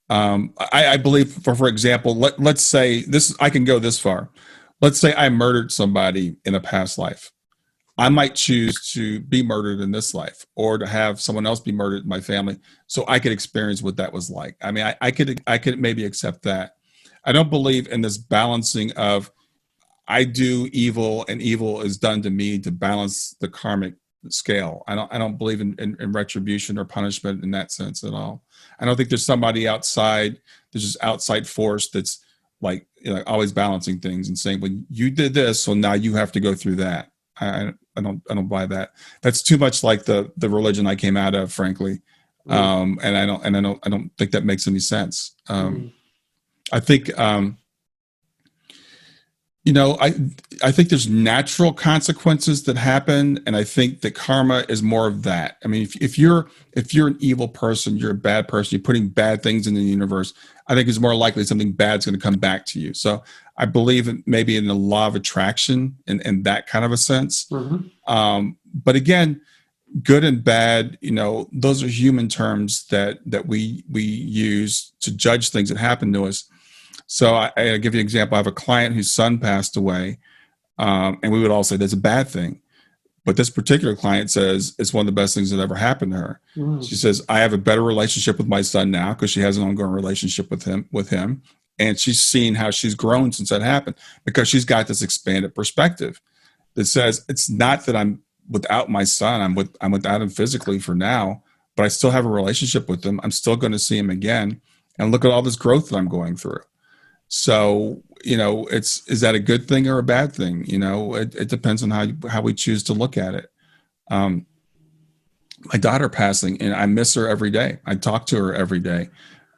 I believe, for example, let's say this. I can go this far. Let's say I murdered somebody in a past life. I might choose to be murdered in this life, or to have someone else be murdered in my family, so I could experience what that was like. I mean, I could maybe accept that. I don't believe in this balancing of I do evil and evil is done to me to balance the karmic scale. I don't believe in retribution or punishment in that sense at all. I don't think there's somebody outside. There's this outside force that's like always balancing things and saying, well, you did this, so now you have to go through that. I don't buy that. That's too much like the religion I came out of, frankly. And I don't think that makes any sense. I think I think there's natural consequences that happen, and I think that karma is more of that. I mean, if you're an evil person, you're a bad person, you're putting bad things in the universe, I think it's more likely something bad's going to come back to you. So I believe maybe in the law of attraction in that kind of a sense. Mm-hmm. But again, good and bad, those are human terms that we use to judge things that happen to us. So I'll give you an example. I have a client whose son passed away, and we would all say that's a bad thing. But this particular client says it's one of the best things that ever happened to her. Mm. She says, I have a better relationship with my son now because she has an ongoing relationship with him. And she's seen how she's grown since that happened because she's got this expanded perspective that says it's not that I'm without my son. I'm without him physically for now, but I still have a relationship with him. I'm still going to see him again. And look at all this growth that I'm going through. So, is that a good thing or a bad thing? It depends on how we choose to look at it. My daughter passing, and I miss her every day. I talk to her every day.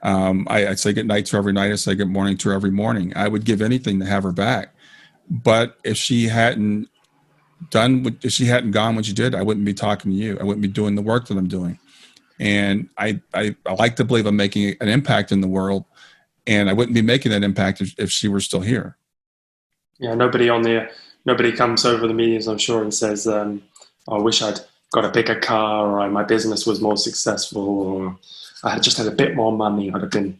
I say good night to her every night. I say good morning to her every morning. I would give anything to have her back. But if she hadn't gone when she did, I wouldn't be talking to you. I wouldn't be doing the work that I'm doing. And I like to believe I'm making an impact in the world, and I wouldn't be making that impact if she were still here. Yeah, nobody comes over the meetings, I'm sure, and says, "I wish I'd got a bigger car, or my business was more successful, or I had just had a bit more money. I'd have been."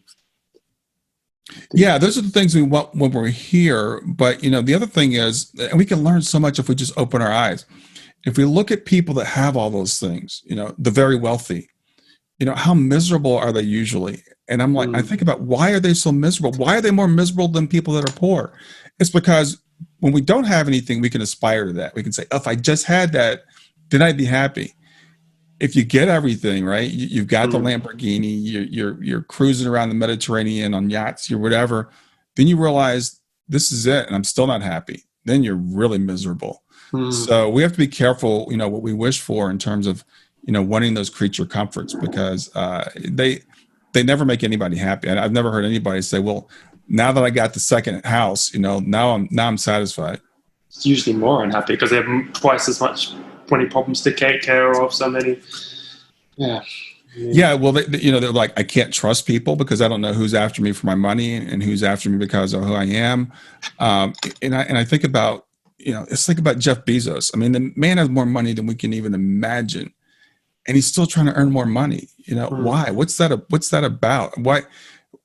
Yeah, those are the things we want when we're here. But the other thing is, and we can learn so much if we just open our eyes. If we look at people that have all those things, the very wealthy, how miserable are they usually? And I'm like, I think about, why are they so miserable? Why are they more miserable than people that are poor? It's because when we don't have anything, we can aspire to that. We can say, if I just had that, then I'd be happy. If you get everything, right, you've got the Lamborghini, you're cruising around the Mediterranean on yachts, you're whatever, then you realize this is it, and I'm still not happy. Then you're really miserable. So we have to be careful, what we wish for in terms of, wanting those creature comforts, because they never make anybody happy. I've never heard anybody say, well, now that I got the second house, now I'm satisfied. It's usually more unhappy because they have twice as many problems to take care of. So many. Yeah. Well, they're like, I can't trust people because I don't know who's after me for my money and who's after me because of who I am. And I think about, let's think about Jeff Bezos. I mean, the man has more money than we can even imagine, and he's still trying to earn more money. Why? What's that about? Why?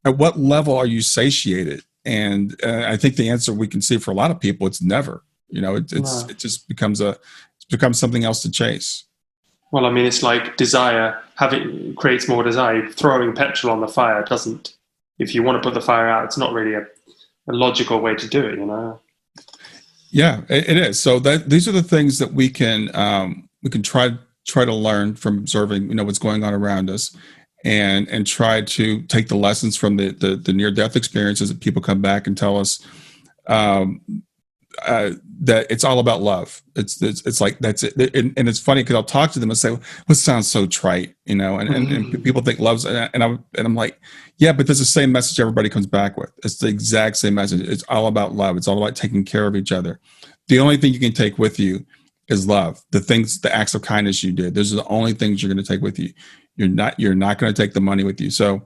At what level are you satiated? And I think the answer we can see for a lot of people, it's never. It just becomes something else to chase. Well, I mean, it's like desire. Creates more desire. Throwing petrol on the fire doesn't. If you want to put the fire out, it's not really a logical way to do it. Yeah, it is. So these are the things that we can try to learn from observing, what's going on around us, and try to take the lessons from the near-death experiences that people come back and tell us that it's all about love. It's like, that's it. And it's funny because I'll talk to them and say, well, it sounds so trite, and people think love's, and I'm like, yeah, but there's the same message everybody comes back with. It's the exact same message. It's all about love. It's all about taking care of each other. The only thing you can take with you is love. The acts of kindness you did. Those are the only things you're going to take with you. You're not going to take the money with you. So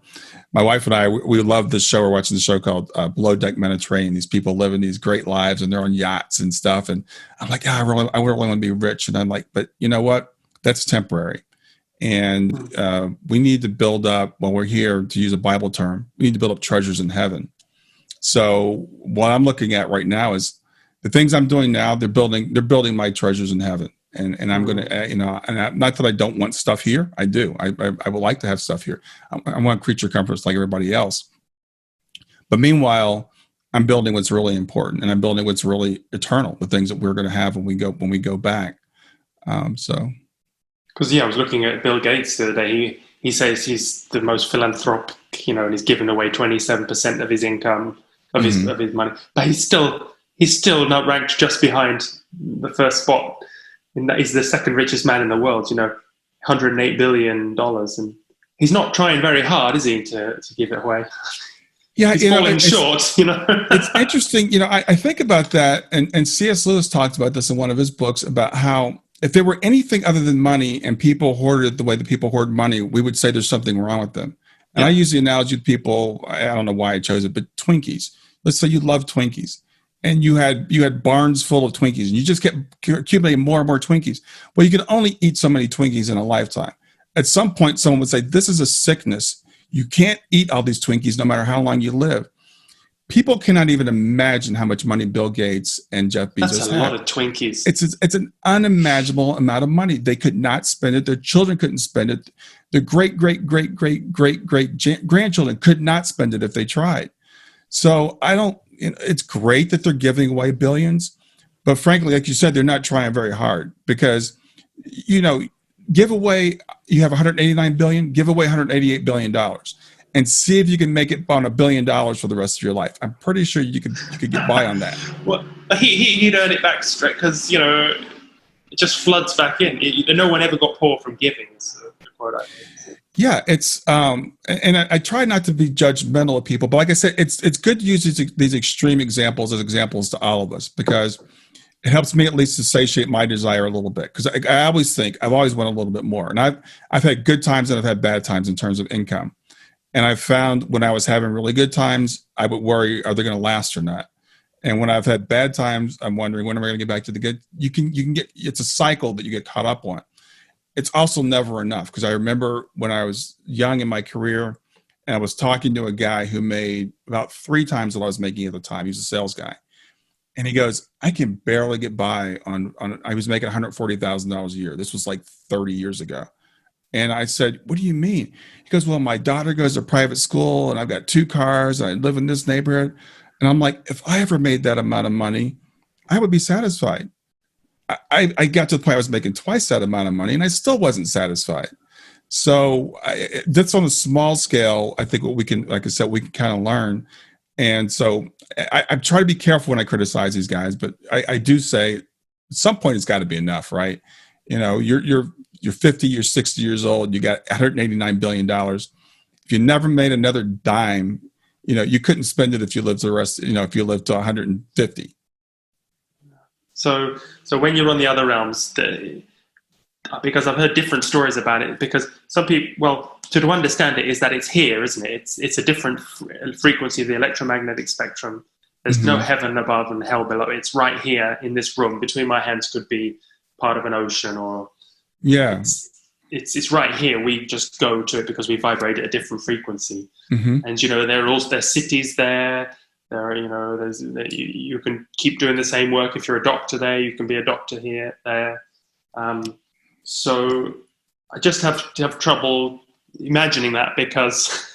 my wife and I, we love this show. We're watching the show called Below Deck Mediterranean. These people living these great lives and they're on yachts and stuff. And I'm like, I really want to be rich. And I'm like, but you know what? That's temporary. And we need to build up, while we're here, to use a Bible term, we need to build up treasures in heaven. So what I'm looking at right now is the things I'm doing now. They're building my treasures in heaven. And I'm going to, and not that I don't want stuff here. I do. I would like to have stuff here. I want creature comforts like everybody else. But meanwhile, I'm building what's really important, and I'm building what's really eternal, the things that we're going to have when we go back. Because I was looking at Bill Gates the other day. He says he's the most philanthropic, and he's given away 27% of his income, of his money. But he's still not ranked just behind the first spot. And he's the second richest man in the world, $108 billion. And he's not trying very hard, is he, to give it away? Yeah, he's falling short, It's interesting, I think about that, and C.S. Lewis talked about this in one of his books, about how if there were anything other than money and people hoarded it the way that people hoard money, we would say there's something wrong with them. And I use the analogy with people, I don't know why I chose it, but Twinkies. Let's say you love Twinkies. And you had barns full of Twinkies, and you just kept accumulating more and more Twinkies. Well, you can only eat so many Twinkies in a lifetime. At some point, someone would say, this is a sickness. You can't eat all these Twinkies no matter how long you live. People cannot even imagine how much money Bill Gates and Jeff Bezos That's a lot of Twinkies. It's an unimaginable amount of money. They could not spend it. Their children couldn't spend it. Their great grandchildren could not spend it if they tried. So it's great that they're giving away billions, but frankly, like you said, they're not trying very hard, because, give away, you have 189 billion, give away $188 billion and see if you can make it on $1 billion for the rest of your life. I'm pretty sure you could get by on that. Well, he'd earn it back straight, because, it just floods back in. No one ever got poor from giving. So yeah, it's and I try not to be judgmental of people, but like I said, it's good to use these extreme examples as examples to all of us, because it helps me at least to satiate my desire a little bit, because I always think I've always wanted a little bit more, and I've had good times and I've had bad times in terms of income. And I found when I was having really good times, I would worry, are they going to last or not? And when I've had bad times, I'm wondering, when am I going to get back to the good? You can get, it's a cycle that you get caught up on. It's also never enough, because I remember when I was young in my career and I was talking to a guy who made about 3 times what I was making at the time. He was a sales guy. And he goes, I can barely get by on I was making $140,000 a year. This was like 30 years ago. And I said, what do you mean? He goes, well, my daughter goes to private school and I've got 2 cars. And I live in this neighborhood. And I'm like, if I ever made that amount of money, I would be satisfied. I got to the point I was making twice that amount of money and I still wasn't satisfied. So that's on a small scale. I think what we can, like I said, we can kind of learn. And so I try to be careful when I criticize these guys, but I do say at some point it's got to be enough, right? You know, you're 50, you're 60 years old, you got $189 billion. If you never made another dime, you know, you couldn't spend it if you lived if you lived to 150. So when you're on the other realms, because I've heard different stories about it, because some people, well, to understand it is that it's here, isn't it? It's a different frequency of the electromagnetic spectrum. There's no heaven above and hell below. It's right here in this room. Between my hands could be part of an ocean, or it's right here. We just go to it because we vibrate at a different frequency. And you know, there's cities there. There, you know, you can keep doing the same work if you're a doctor there. You can be a doctor there. So I just have trouble imagining that, because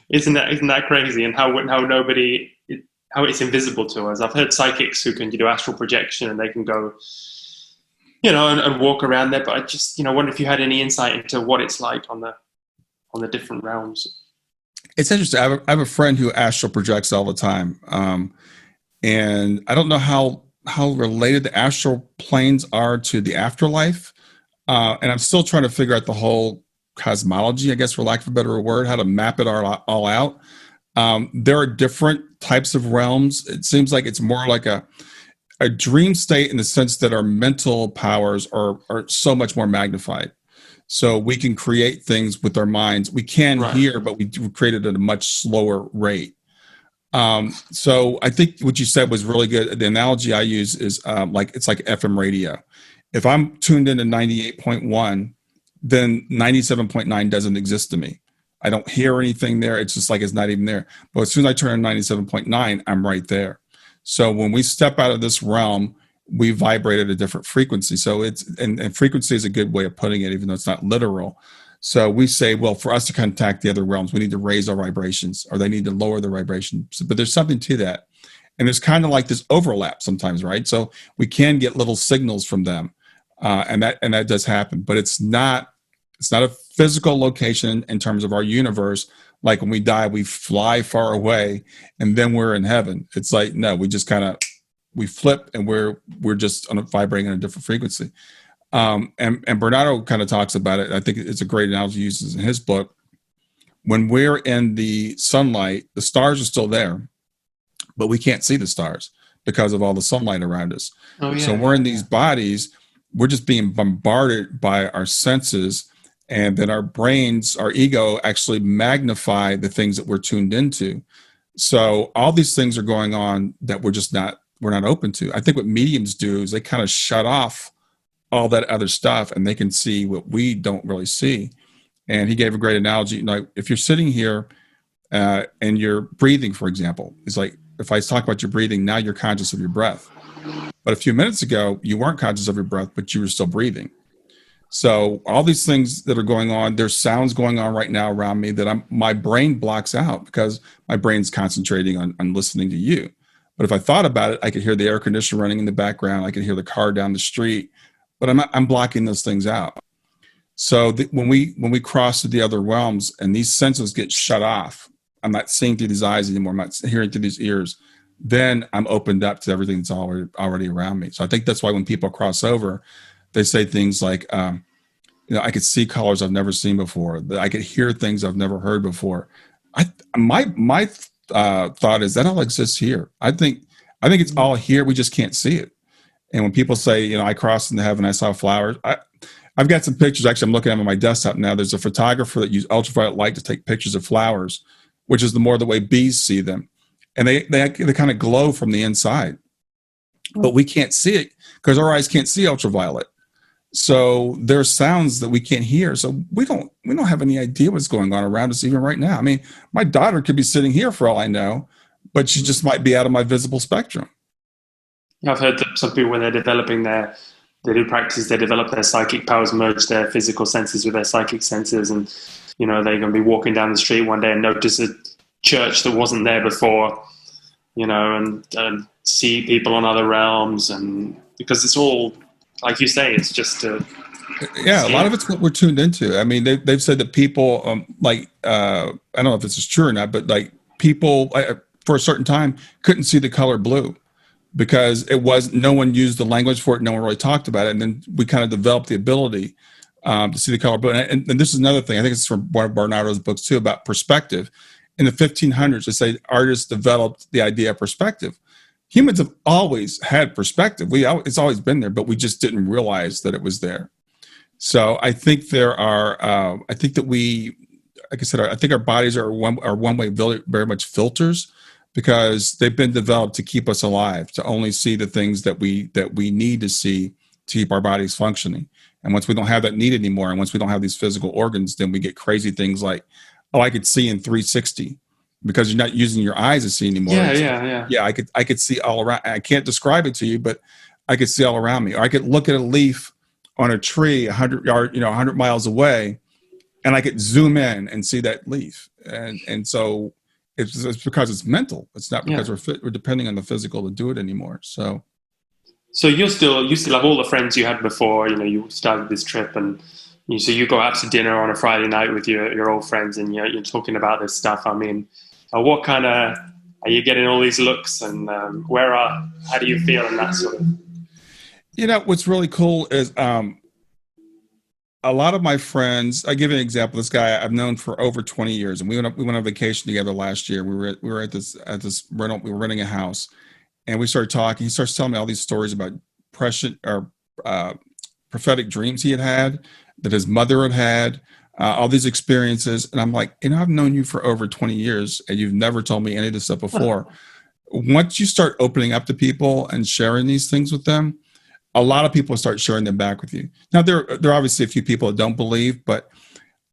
isn't that crazy? And how it's invisible to us. I've heard psychics who can do astral projection and they can go, you know, and walk around there. But I just, you know, wonder if you had any insight into what it's like on the different realms. It's interesting. I have a friend who astral projects all the time. And I don't know how related the astral planes are to the afterlife. And I'm still trying to figure out the whole cosmology, I guess, for lack of a better word, how to map it all out. There are different types of realms. It seems like it's more like a dream state, in the sense that our mental powers are so much more magnified. So we can create things with our minds. We can hear, but we create it at a much slower rate. So I think what you said was really good. The analogy I use is it's like FM radio. If I'm tuned into 98.1, then 97.9 doesn't exist to me. I don't hear anything there. It's just like it's not even there. But as soon as I turn on 97.9, I'm right there. So when we step out of this realm, we vibrate at a different frequency. So and frequency is a good way of putting it, even though it's not literal. So we say, well, for us to contact the other realms, we need to raise our vibrations, or they need to lower their vibrations. But there's something to that. And there's kind of like this overlap sometimes, right? So we can get little signals from them. And that does happen, but it's not a physical location in terms of our universe. Like when we die, we fly far away and then we're in heaven. It's like, no, we just we flip and we're just vibrating on a different frequency. And Bernardo kind of talks about it. I think it's a great analogy he uses in his book. When we're in the sunlight, the stars are still there, but we can't see the stars because of all the sunlight around us. Oh, yeah. So we're in these bodies, we're just being bombarded by our senses, and then our brains, our ego actually magnify the things that we're tuned into. So all these things are going on that we're not open to. I think what mediums do is they kind of shut off all that other stuff and they can see what we don't really see. And he gave a great analogy. Like if you're sitting here and you're breathing, for example, it's like if I talk about your breathing, now you're conscious of your breath. But a few minutes ago, you weren't conscious of your breath, but you were still breathing. So all these things that are going on, there's sounds going on right now around me that my brain blocks out because my brain's concentrating on listening to you. But if I thought about it, I could hear the air conditioner running in the background. I could hear the car down the street, but I'm blocking those things out. So when we cross to the other realms and these senses get shut off, I'm not seeing through these eyes anymore. I'm not hearing through these ears. Then I'm opened up to everything that's already around me. So I think that's why when people cross over, they say things like, I could see colors I've never seen before. I could hear things I've never heard before. My thought is that all exists here. I think it's all here. We just can't see it. And when people say, you know, I crossed into heaven, I saw flowers. I've got some pictures. Actually, I'm looking at them on my desktop now. There's a photographer that used ultraviolet light to take pictures of flowers, which is the way bees see them. And they kind of glow from the inside, but we can't see it because our eyes can't see ultraviolet. So there's sounds that we can't hear. So we don't have any idea what's going on around us even right now. I mean, my daughter could be sitting here for all I know, but she just might be out of my visible spectrum. I've heard that some people, when they're developing they do practice, they develop their psychic powers, merge their physical senses with their psychic senses. And, you know, they're going to be walking down the street one day and notice a church that wasn't there before, you know, and see people on other realms. And because it's all, like you say, it's just a lot of it's what we're tuned into. I mean, they've said that people I don't know if this is true or not, but like people for a certain time couldn't see the color blue because no one used the language for it. No one really talked about it. And then we kind of developed the ability to see the color blue. And this is another thing. I think it's from one of Bernardo's books too, about perspective. In the 1500s, they say artists developed the idea of perspective. Humans have always had perspective. It's always been there, but we just didn't realize that it was there. So I think I think our bodies are one way very, very much filters because they've been developed to keep us alive, to only see the things that we need to see to keep our bodies functioning. And once we don't have that need anymore, and once we don't have these physical organs, then we get crazy things like, oh, I could see in 360. Because you're not using your eyes to see anymore. Yeah. I could see all around. I can't describe it to you, but I could see all around me. Or I could look at a leaf on a tree 100 miles away, and I could zoom in and see that leaf. And so it's because it's mental. It's not because we're depending on the physical to do it anymore. So you still have all the friends you had before. You know, you started this trip, and so you go out to dinner on a Friday night with your old friends, and you're talking about this stuff. I mean, what kind of are you getting all these looks, and how do you feel in that sort of? You know, what's really cool is a lot of my friends. I give you an example. This guy I've known for over 20 years, and we went on vacation together last year. We were at this rental. We were renting a house, and we started talking. He starts telling me all these stories about prophetic dreams he had, that his mother had. All these experiences. And I'm like, I've known you for over 20 years and you've never told me any of this stuff before. Once you start opening up to people and sharing these things with them, a lot of people start sharing them back with you. Now, there are obviously a few people that don't believe, but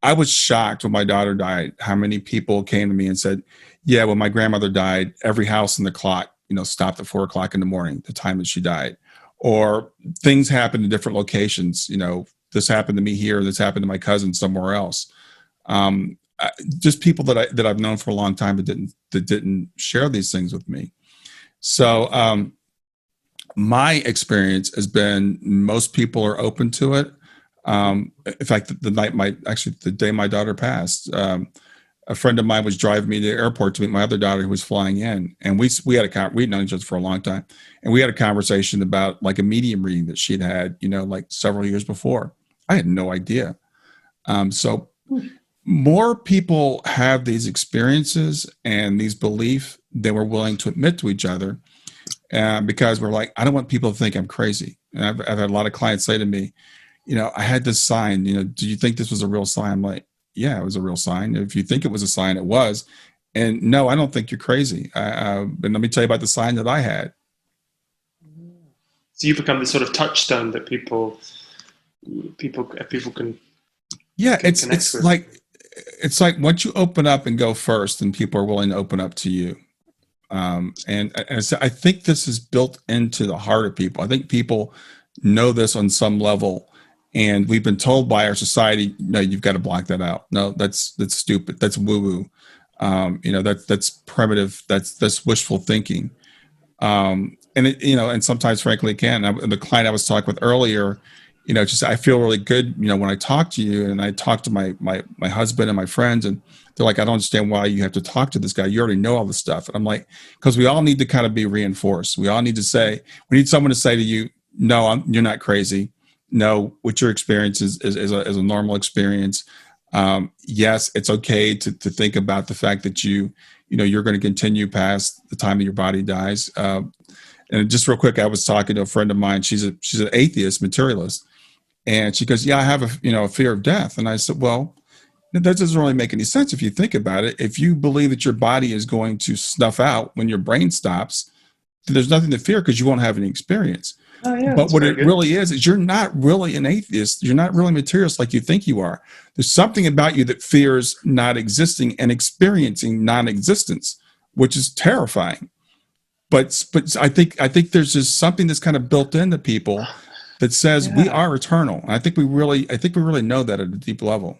I was shocked when my daughter died, how many people came to me and said, yeah, when my grandmother died, every house in the clock, stopped at 4 o'clock in the morning, the time that she died. Or things happened in different locations, this happened to me here, this happened to my cousin somewhere else. Just people that I've known for a long time that didn't share these things with me. So my experience has been most people are open to it. In fact, the day my daughter passed, a friend of mine was driving me to the airport to meet my other daughter who was flying in, and we'd known each other for a long time, and we had a conversation about like a medium reading that she'd had, like several years before. I had no idea. So more people have these experiences and these beliefs than we're willing to admit to each other, because we're like, I don't want people to think I'm crazy. And I've had a lot of clients say to me, I had this sign, do you think this was a real sign? I'm like, yeah, it was a real sign. If you think it was a sign, it was. And no, I don't think you're crazy. And let me tell you about the sign that I had. So you become this sort of touchstone that people can. Yeah, it's like once you open up and go first, then people are willing to open up to you. And I think this is built into the heart of people. I think people know this on some level. And we've been told by our society, no, you've got to block that out. No, that's stupid. That's woo-woo. That's primitive. That's wishful thinking. And sometimes, frankly, it can. The client I was talking with earlier, I feel really good, when I talk to you, and I talk to my husband and my friends, and they're like, I don't understand why you have to talk to this guy. You already know all this stuff. And I'm like, because we all need to kind of be reinforced. We all need we need someone to say to you, no, you're not crazy. No, what your experience is a normal experience. Yes, it's okay to think about the fact that you're going to continue past the time that your body dies. And just real quick, I was talking to a friend of mine. She's an atheist, materialist, and she goes, "Yeah, I have a fear of death." And I said, "Well, that doesn't really make any sense if you think about it. If you believe that your body is going to snuff out when your brain stops, then there's nothing to fear because you won't have any experience." Oh, yeah, But what it really is you're not really an atheist. You're not really materialist like you think you are. There's something about you that fears not existing and experiencing non-existence, which is terrifying. But I think there's just something that's kind of built into people that says we are eternal. And I think we really know that at a deep level.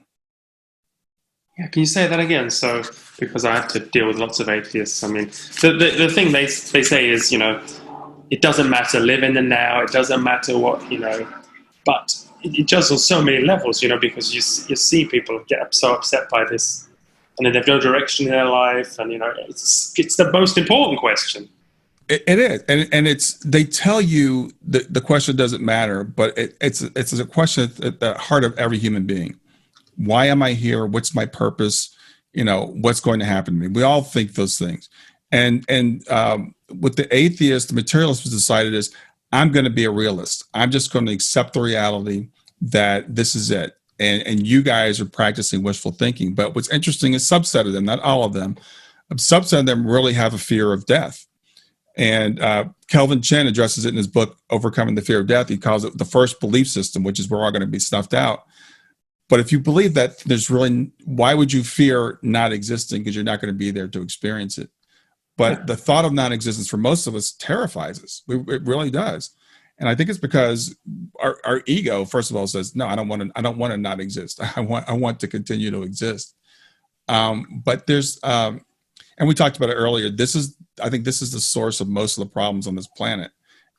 Yeah, can you say that again? So, because I have to deal with lots of atheists. I mean, the thing they say is, it doesn't matter, live in the now, it doesn't matter what, but it does on so many levels, because you see people get so upset by this, and then they have no direction in their life, and, it's the most important question. It is, and they tell you that the question doesn't matter, but it's a question at the heart of every human being. Why am I here? What's my purpose? What's going to happen to me? We all think those things. And what the atheist, the materialist has decided is, I'm going to be a realist. I'm just going to accept the reality that this is it. And you guys are practicing wishful thinking. But what's interesting is subset of them, not all of them, a subset of them really have a fear of death. And Kelvin Chen addresses it in his book, Overcoming the Fear of Death. He calls it the first belief system, which is we're all going to be snuffed out. But if you believe that, why would you fear not existing? Because you're not going to be there to experience it. But the thought of non-existence for most of us terrifies us. It really does. And I think it's because our ego, first of all, says, no, I don't want to not exist. I want to continue to exist. But there's, and we talked about it earlier. I think this is the source of most of the problems on this planet,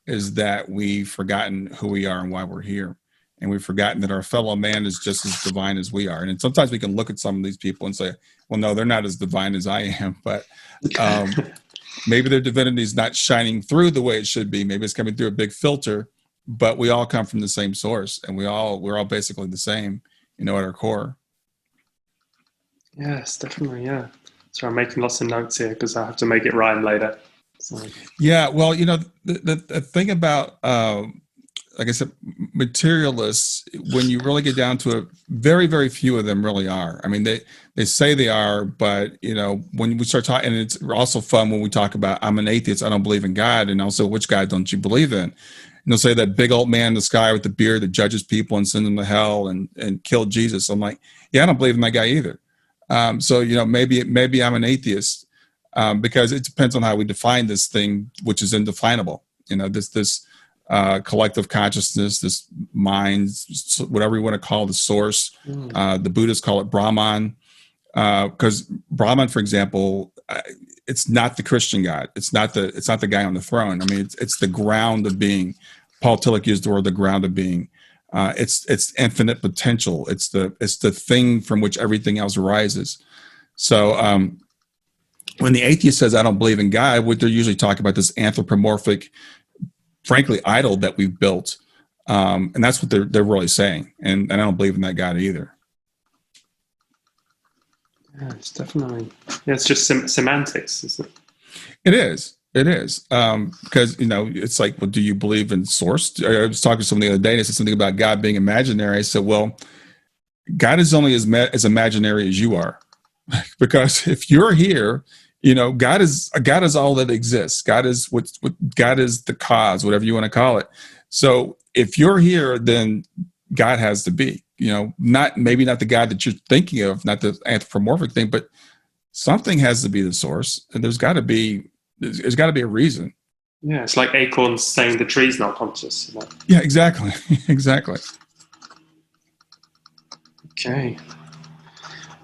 is that we've forgotten who we are and why we're here. And we've forgotten that our fellow man is just as divine as we are. And sometimes we can look at some of these people and say, well, no, they're not as divine as I am. But maybe their divinity is not shining through the way it should be. Maybe it's coming through a big filter. But we all come from the same source, and we're all basically the same, at our core. Yes, definitely. Yeah. So I'm making lots of notes here because I have to make it rhyme later. So. Yeah. Well, the thing about, like I said, materialists, when you really get down to it, very, very few of them really are. I mean, they say they are, but, when we start talking, and it's also fun when we talk about, I'm an atheist, I don't believe in God. And also, which God don't you believe in? And they'll say that big old man in the sky with the beard that judges people and sends them to hell and killed Jesus. I'm like, yeah, I don't believe in that guy either. So, maybe I'm an atheist, because it depends on how we define this thing, which is indefinable. This collective consciousness, this mind, whatever you want to call the source. The Buddhists call it Brahman, because Brahman, for example, it's not the Christian God. It's not the guy on the throne. I mean, it's the ground of being. Paul Tillich used the word the ground of being. It's infinite potential. It's the thing from which everything else arises. So when the atheist says, I don't believe in God, what they're usually talking about, this anthropomorphic, frankly, idol that we've built. And that's what they're really saying. And I don't believe in that God either. Yeah, it's definitely, it's just semantics, isn't it? It is. Because, it's like, well, do you believe in source? I was talking to someone the other day, and they said something about God being imaginary. I said, well, God is only as imaginary as you are. Because if you're here, God is all that exists. God is God is the cause, whatever you want to call it. So if you're here, then God has to be, maybe not the God that you're thinking of, not the anthropomorphic thing, but something has to be the source, and there's got to be a reason. Yeah, it's like acorns saying the tree's not conscious. Yeah, exactly. Exactly. Okay.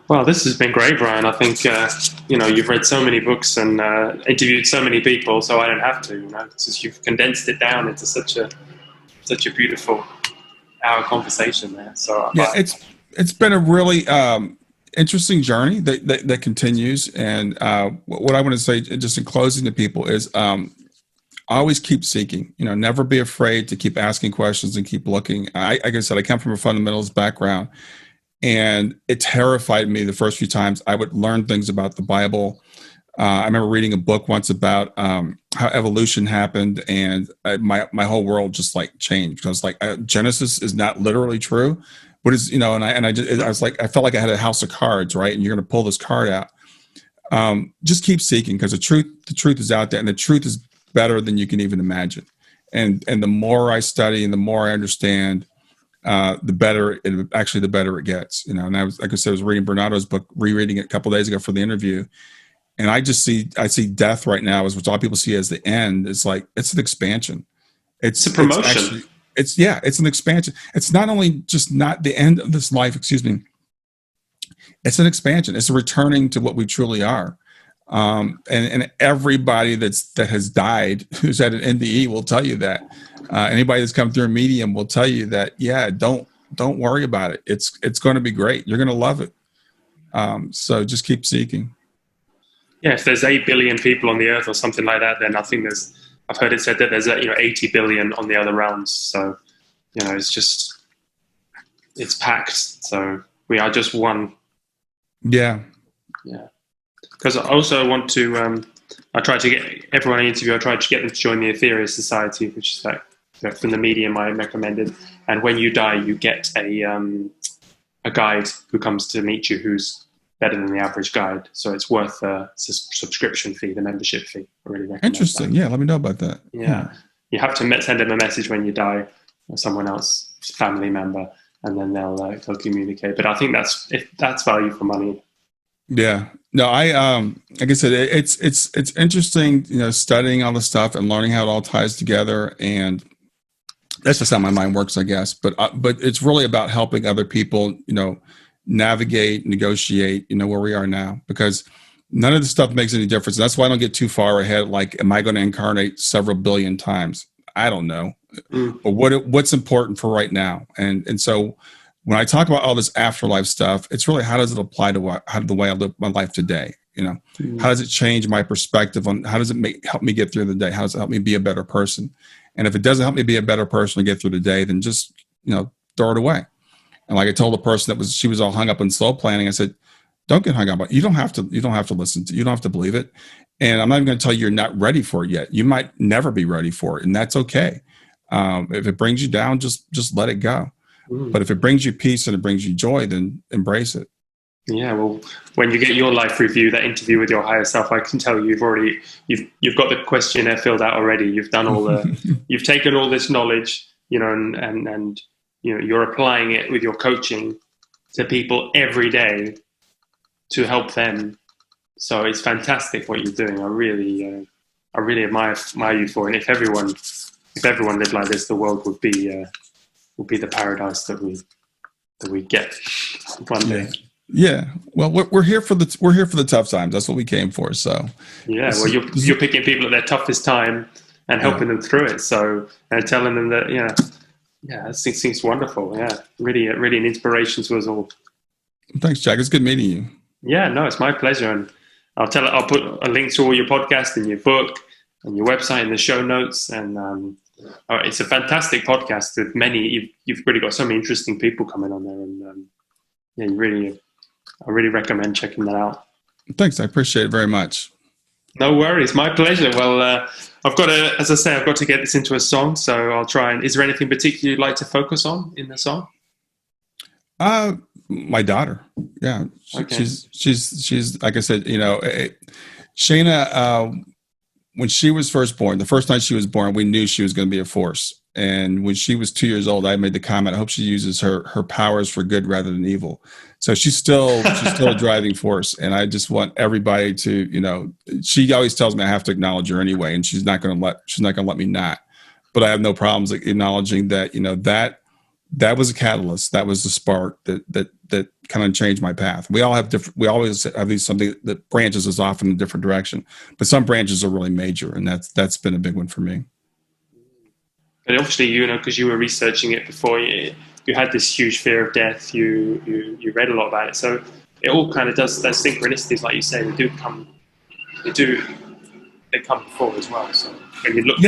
Well, this has been great, Brian. I think, you've read so many books and interviewed so many people, so I don't have to, because you've condensed it down into such a beautiful hour conversation there. So yeah, it's been a really interesting journey that continues. And what I want to say, just in closing to people, is always keep seeking. Never be afraid to keep asking questions and keep looking. Like I said, I come from a fundamentals background, and it terrified me the first few times I would learn things about the Bible, I remember reading a book once about how evolution happened, and my whole world just like changed. I was like, Genesis is not literally true, but it's, I was like, I felt like I had a house of cards, right? And you're going to pull this card out. Just keep seeking, because the truth is out there, and the truth is better than you can even imagine. And the more I study and the more I understand, the better it gets. And I was, like I said, I was reading Bernardo's book, rereading it a couple of days ago for the interview. And I see death right now as what a lot of people see as the end. It's like, it's an expansion. It's a promotion. It's an expansion. It's not only just not the end of this life, excuse me. It's an expansion. It's a returning to what we truly are. And everybody that has died, who's had an NDE, will tell you that. Anybody that's come through a medium will tell you that, don't worry about it. It's going to be great. You're going to love it. So just keep seeking. Yeah, if there's 8 billion people on the earth or something like that, then I think I've heard it said that there's 80 billion on the other realms. So, it's packed. So we are just one. Yeah. Yeah. Because I also want to, I try to get everyone I interview, I try to get them to join the Ethereal Society, which is like from the medium I recommended. And when you die, you get a guide who comes to meet you who's better than the average guide. So it's worth the subscription fee, the membership fee. I really recommend Interesting. that. Yeah, let me know about that. Yeah. You have to send them a message when you die, or someone else, family member, and then they'll communicate. But I think that's value for money. Yeah. No, like I said, it's interesting, studying all the stuff and learning how it all ties together. And that's just how my mind works, I guess. But it's really about helping other people, navigate, negotiate, where we are now, because none of the stuff makes any difference. That's why I don't get too far ahead. Like, am I going to incarnate several billion times? I don't know. But what's important for right now? And so when I talk about all this afterlife stuff, it's really, how does it apply to the way I live my life today? How does it change my perspective on, how does it help me get through the day? How does it help me be a better person? And if it doesn't help me be a better person to get through the day, then just, throw it away. And like I told the person she was all hung up in soul planning, I said, don't get hung up on it. You don't have to listen to, you don't have to believe it. And I'm not even going to tell you you're not ready for it yet. You might never be ready for it. And that's okay. If it brings you down, just let it go. But if it brings you peace and it brings you joy, then embrace it. Yeah, well, when you get your life review, that interview with your higher self, I can tell you've got the questionnaire filled out already. You've done you've taken all this knowledge, and you're applying it with your coaching to people every day to help them. So it's fantastic what you're doing. I really admire you for it. And if everyone lived like this, the world would be the paradise that we get one day. Yeah. Well, we're here for the tough times. That's what we came for. So yeah. Well, you're picking people at their toughest time and helping them through it. So, and telling them that that seems wonderful. Yeah, really an inspiration to us all. Thanks, Jack. It's good meeting you. Yeah. No, it's my pleasure. And I'll put a link to all your podcasts and your book and your website in the show notes. And it's a fantastic podcast with you've really got so many interesting people coming on there. And I really recommend checking that out. Thanks. I appreciate it very much. No worries. My pleasure. Well, I've got to get this into a song, so I'll try. And is there anything particular you'd like to focus on in the song? My daughter. Yeah. Okay. She's like I said, Shayna, when she was first born, the first night she was born, we knew she was going to be a force. And when she was 2 years old, I made the comment, I hope she uses her powers for good rather than evil. So she's still a driving force. And I just want everybody to, she always tells me I have to acknowledge her anyway, and she's not going to let me not. But I have no problems acknowledging that, that was a catalyst. That was the spark that kind of changed my path. We always have something that branches us off in a different direction, but some branches are really major. And that's been a big one for me. But obviously, because you were researching it before, you had this huge fear of death. You read a lot about it, so it all kind of does. Those synchronicities, like you say, they come before as well. So when you look,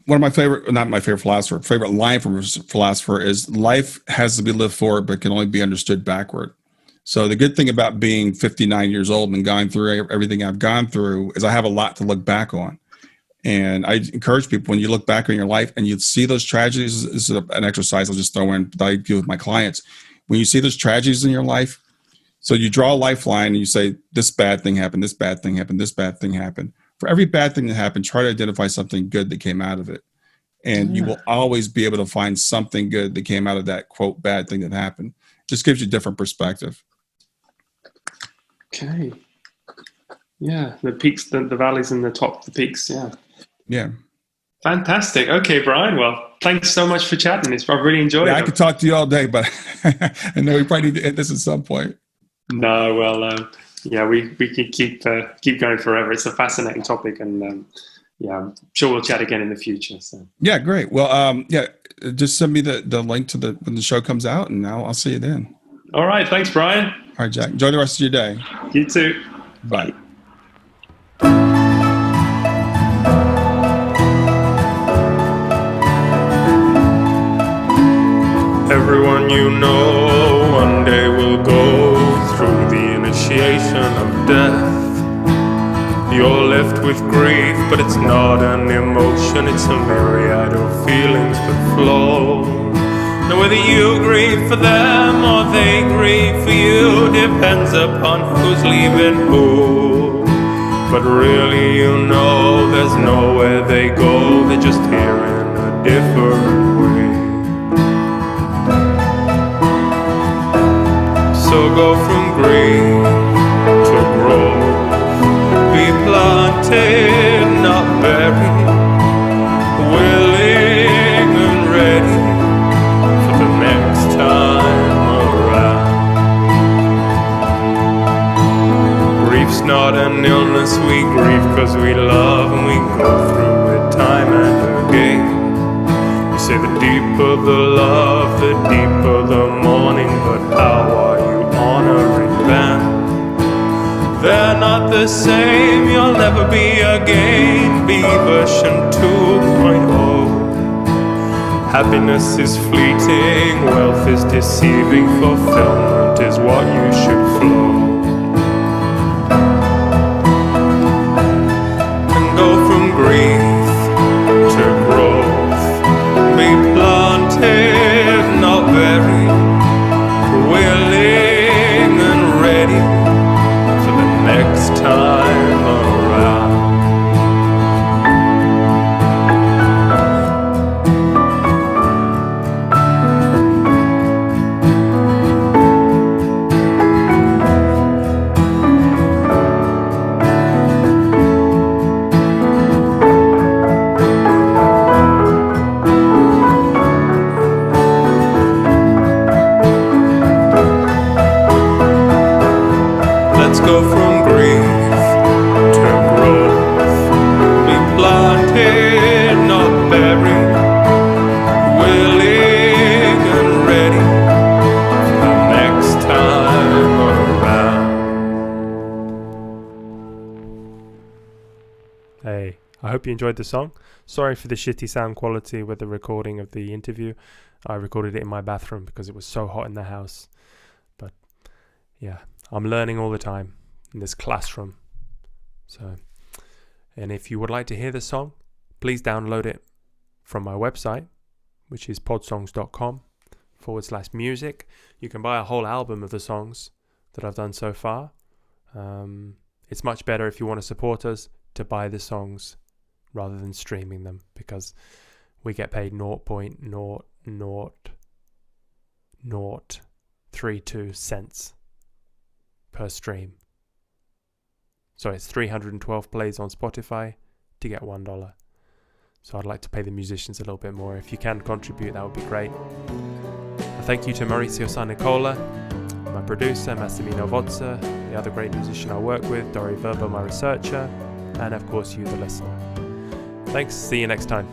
one of my favorite line from a philosopher is, life has to be lived forward, but can only be understood backward. So the good thing about being 59 years old and going through everything I've gone through is I have a lot to look back on. And I encourage people, when you look back on your life and you see those tragedies, this is an exercise I'll just throw in that I do with my clients. When you see those tragedies in your life, so you draw a lifeline and you say, this bad thing happened, this bad thing happened, this bad thing happened. For every bad thing that happened, try to identify something good that came out of it. And you will always be able to find something good that came out of that, quote, bad thing that happened. Just gives you a different perspective. Okay. Yeah, the peaks, the valleys and the top, the peaks, Yeah. Fantastic. Okay, Brian. Well, thanks so much for chatting. I've really enjoyed it. I could talk to you all day, but I know we probably need to end this at some point. No, well, we could keep going forever. It's a fascinating topic, and I'm sure we'll chat again in the future. So yeah, great. Well, just send me the link to when the show comes out, and I'll see you then. All right. Thanks, Brian. All right, Jack. Enjoy the rest of your day. You too. Bye. Everyone you know one day will go through the initiation of death. You're left with grief, but it's not an emotion, it's a myriad of feelings that flow. Now whether you grieve for them or they grieve for you depends upon who's leaving who. But really you know there's nowhere they go, they're just here in a different way. So go from grief to growth, be planted, not buried, willing and ready for the next time around. Grief's not an illness, we grieve because we love and we go through it time and again. You say the deeper the love, the deeper the mourning, but how are you honoring them? They're not the same, you'll never be again. Be version 2.0. Happiness is fleeting, wealth is deceiving, fulfillment is what you should flow. And go from grief to growth, be planted, not buried, willing and ready next time around. Let's go from grief to growth, be planted, not buried, willing and ready for the next time around. Hey, I hope you enjoyed the song. Sorry for the shitty sound quality with the recording of the interview. I recorded it in my bathroom because it was so hot in the house. But yeah, I'm learning all the time in this classroom. So, and if you would like to hear the song, please download it from my website, which is podsongs.com/music. You can buy a whole album of the songs that I've done so far. It's much better if you want to support us to buy the songs rather than streaming them, because we get paid 0.00032 cents per stream. So it's 312 plays on Spotify to get $1. So I'd like to pay the musicians a little bit more. If you can contribute, that would be great. A thank you to Maurizio Sanicola, my producer, Massimino Vodza, the other great musician I work with, Dori Verbo, my researcher, and of course you, the listener. Thanks, see you next time.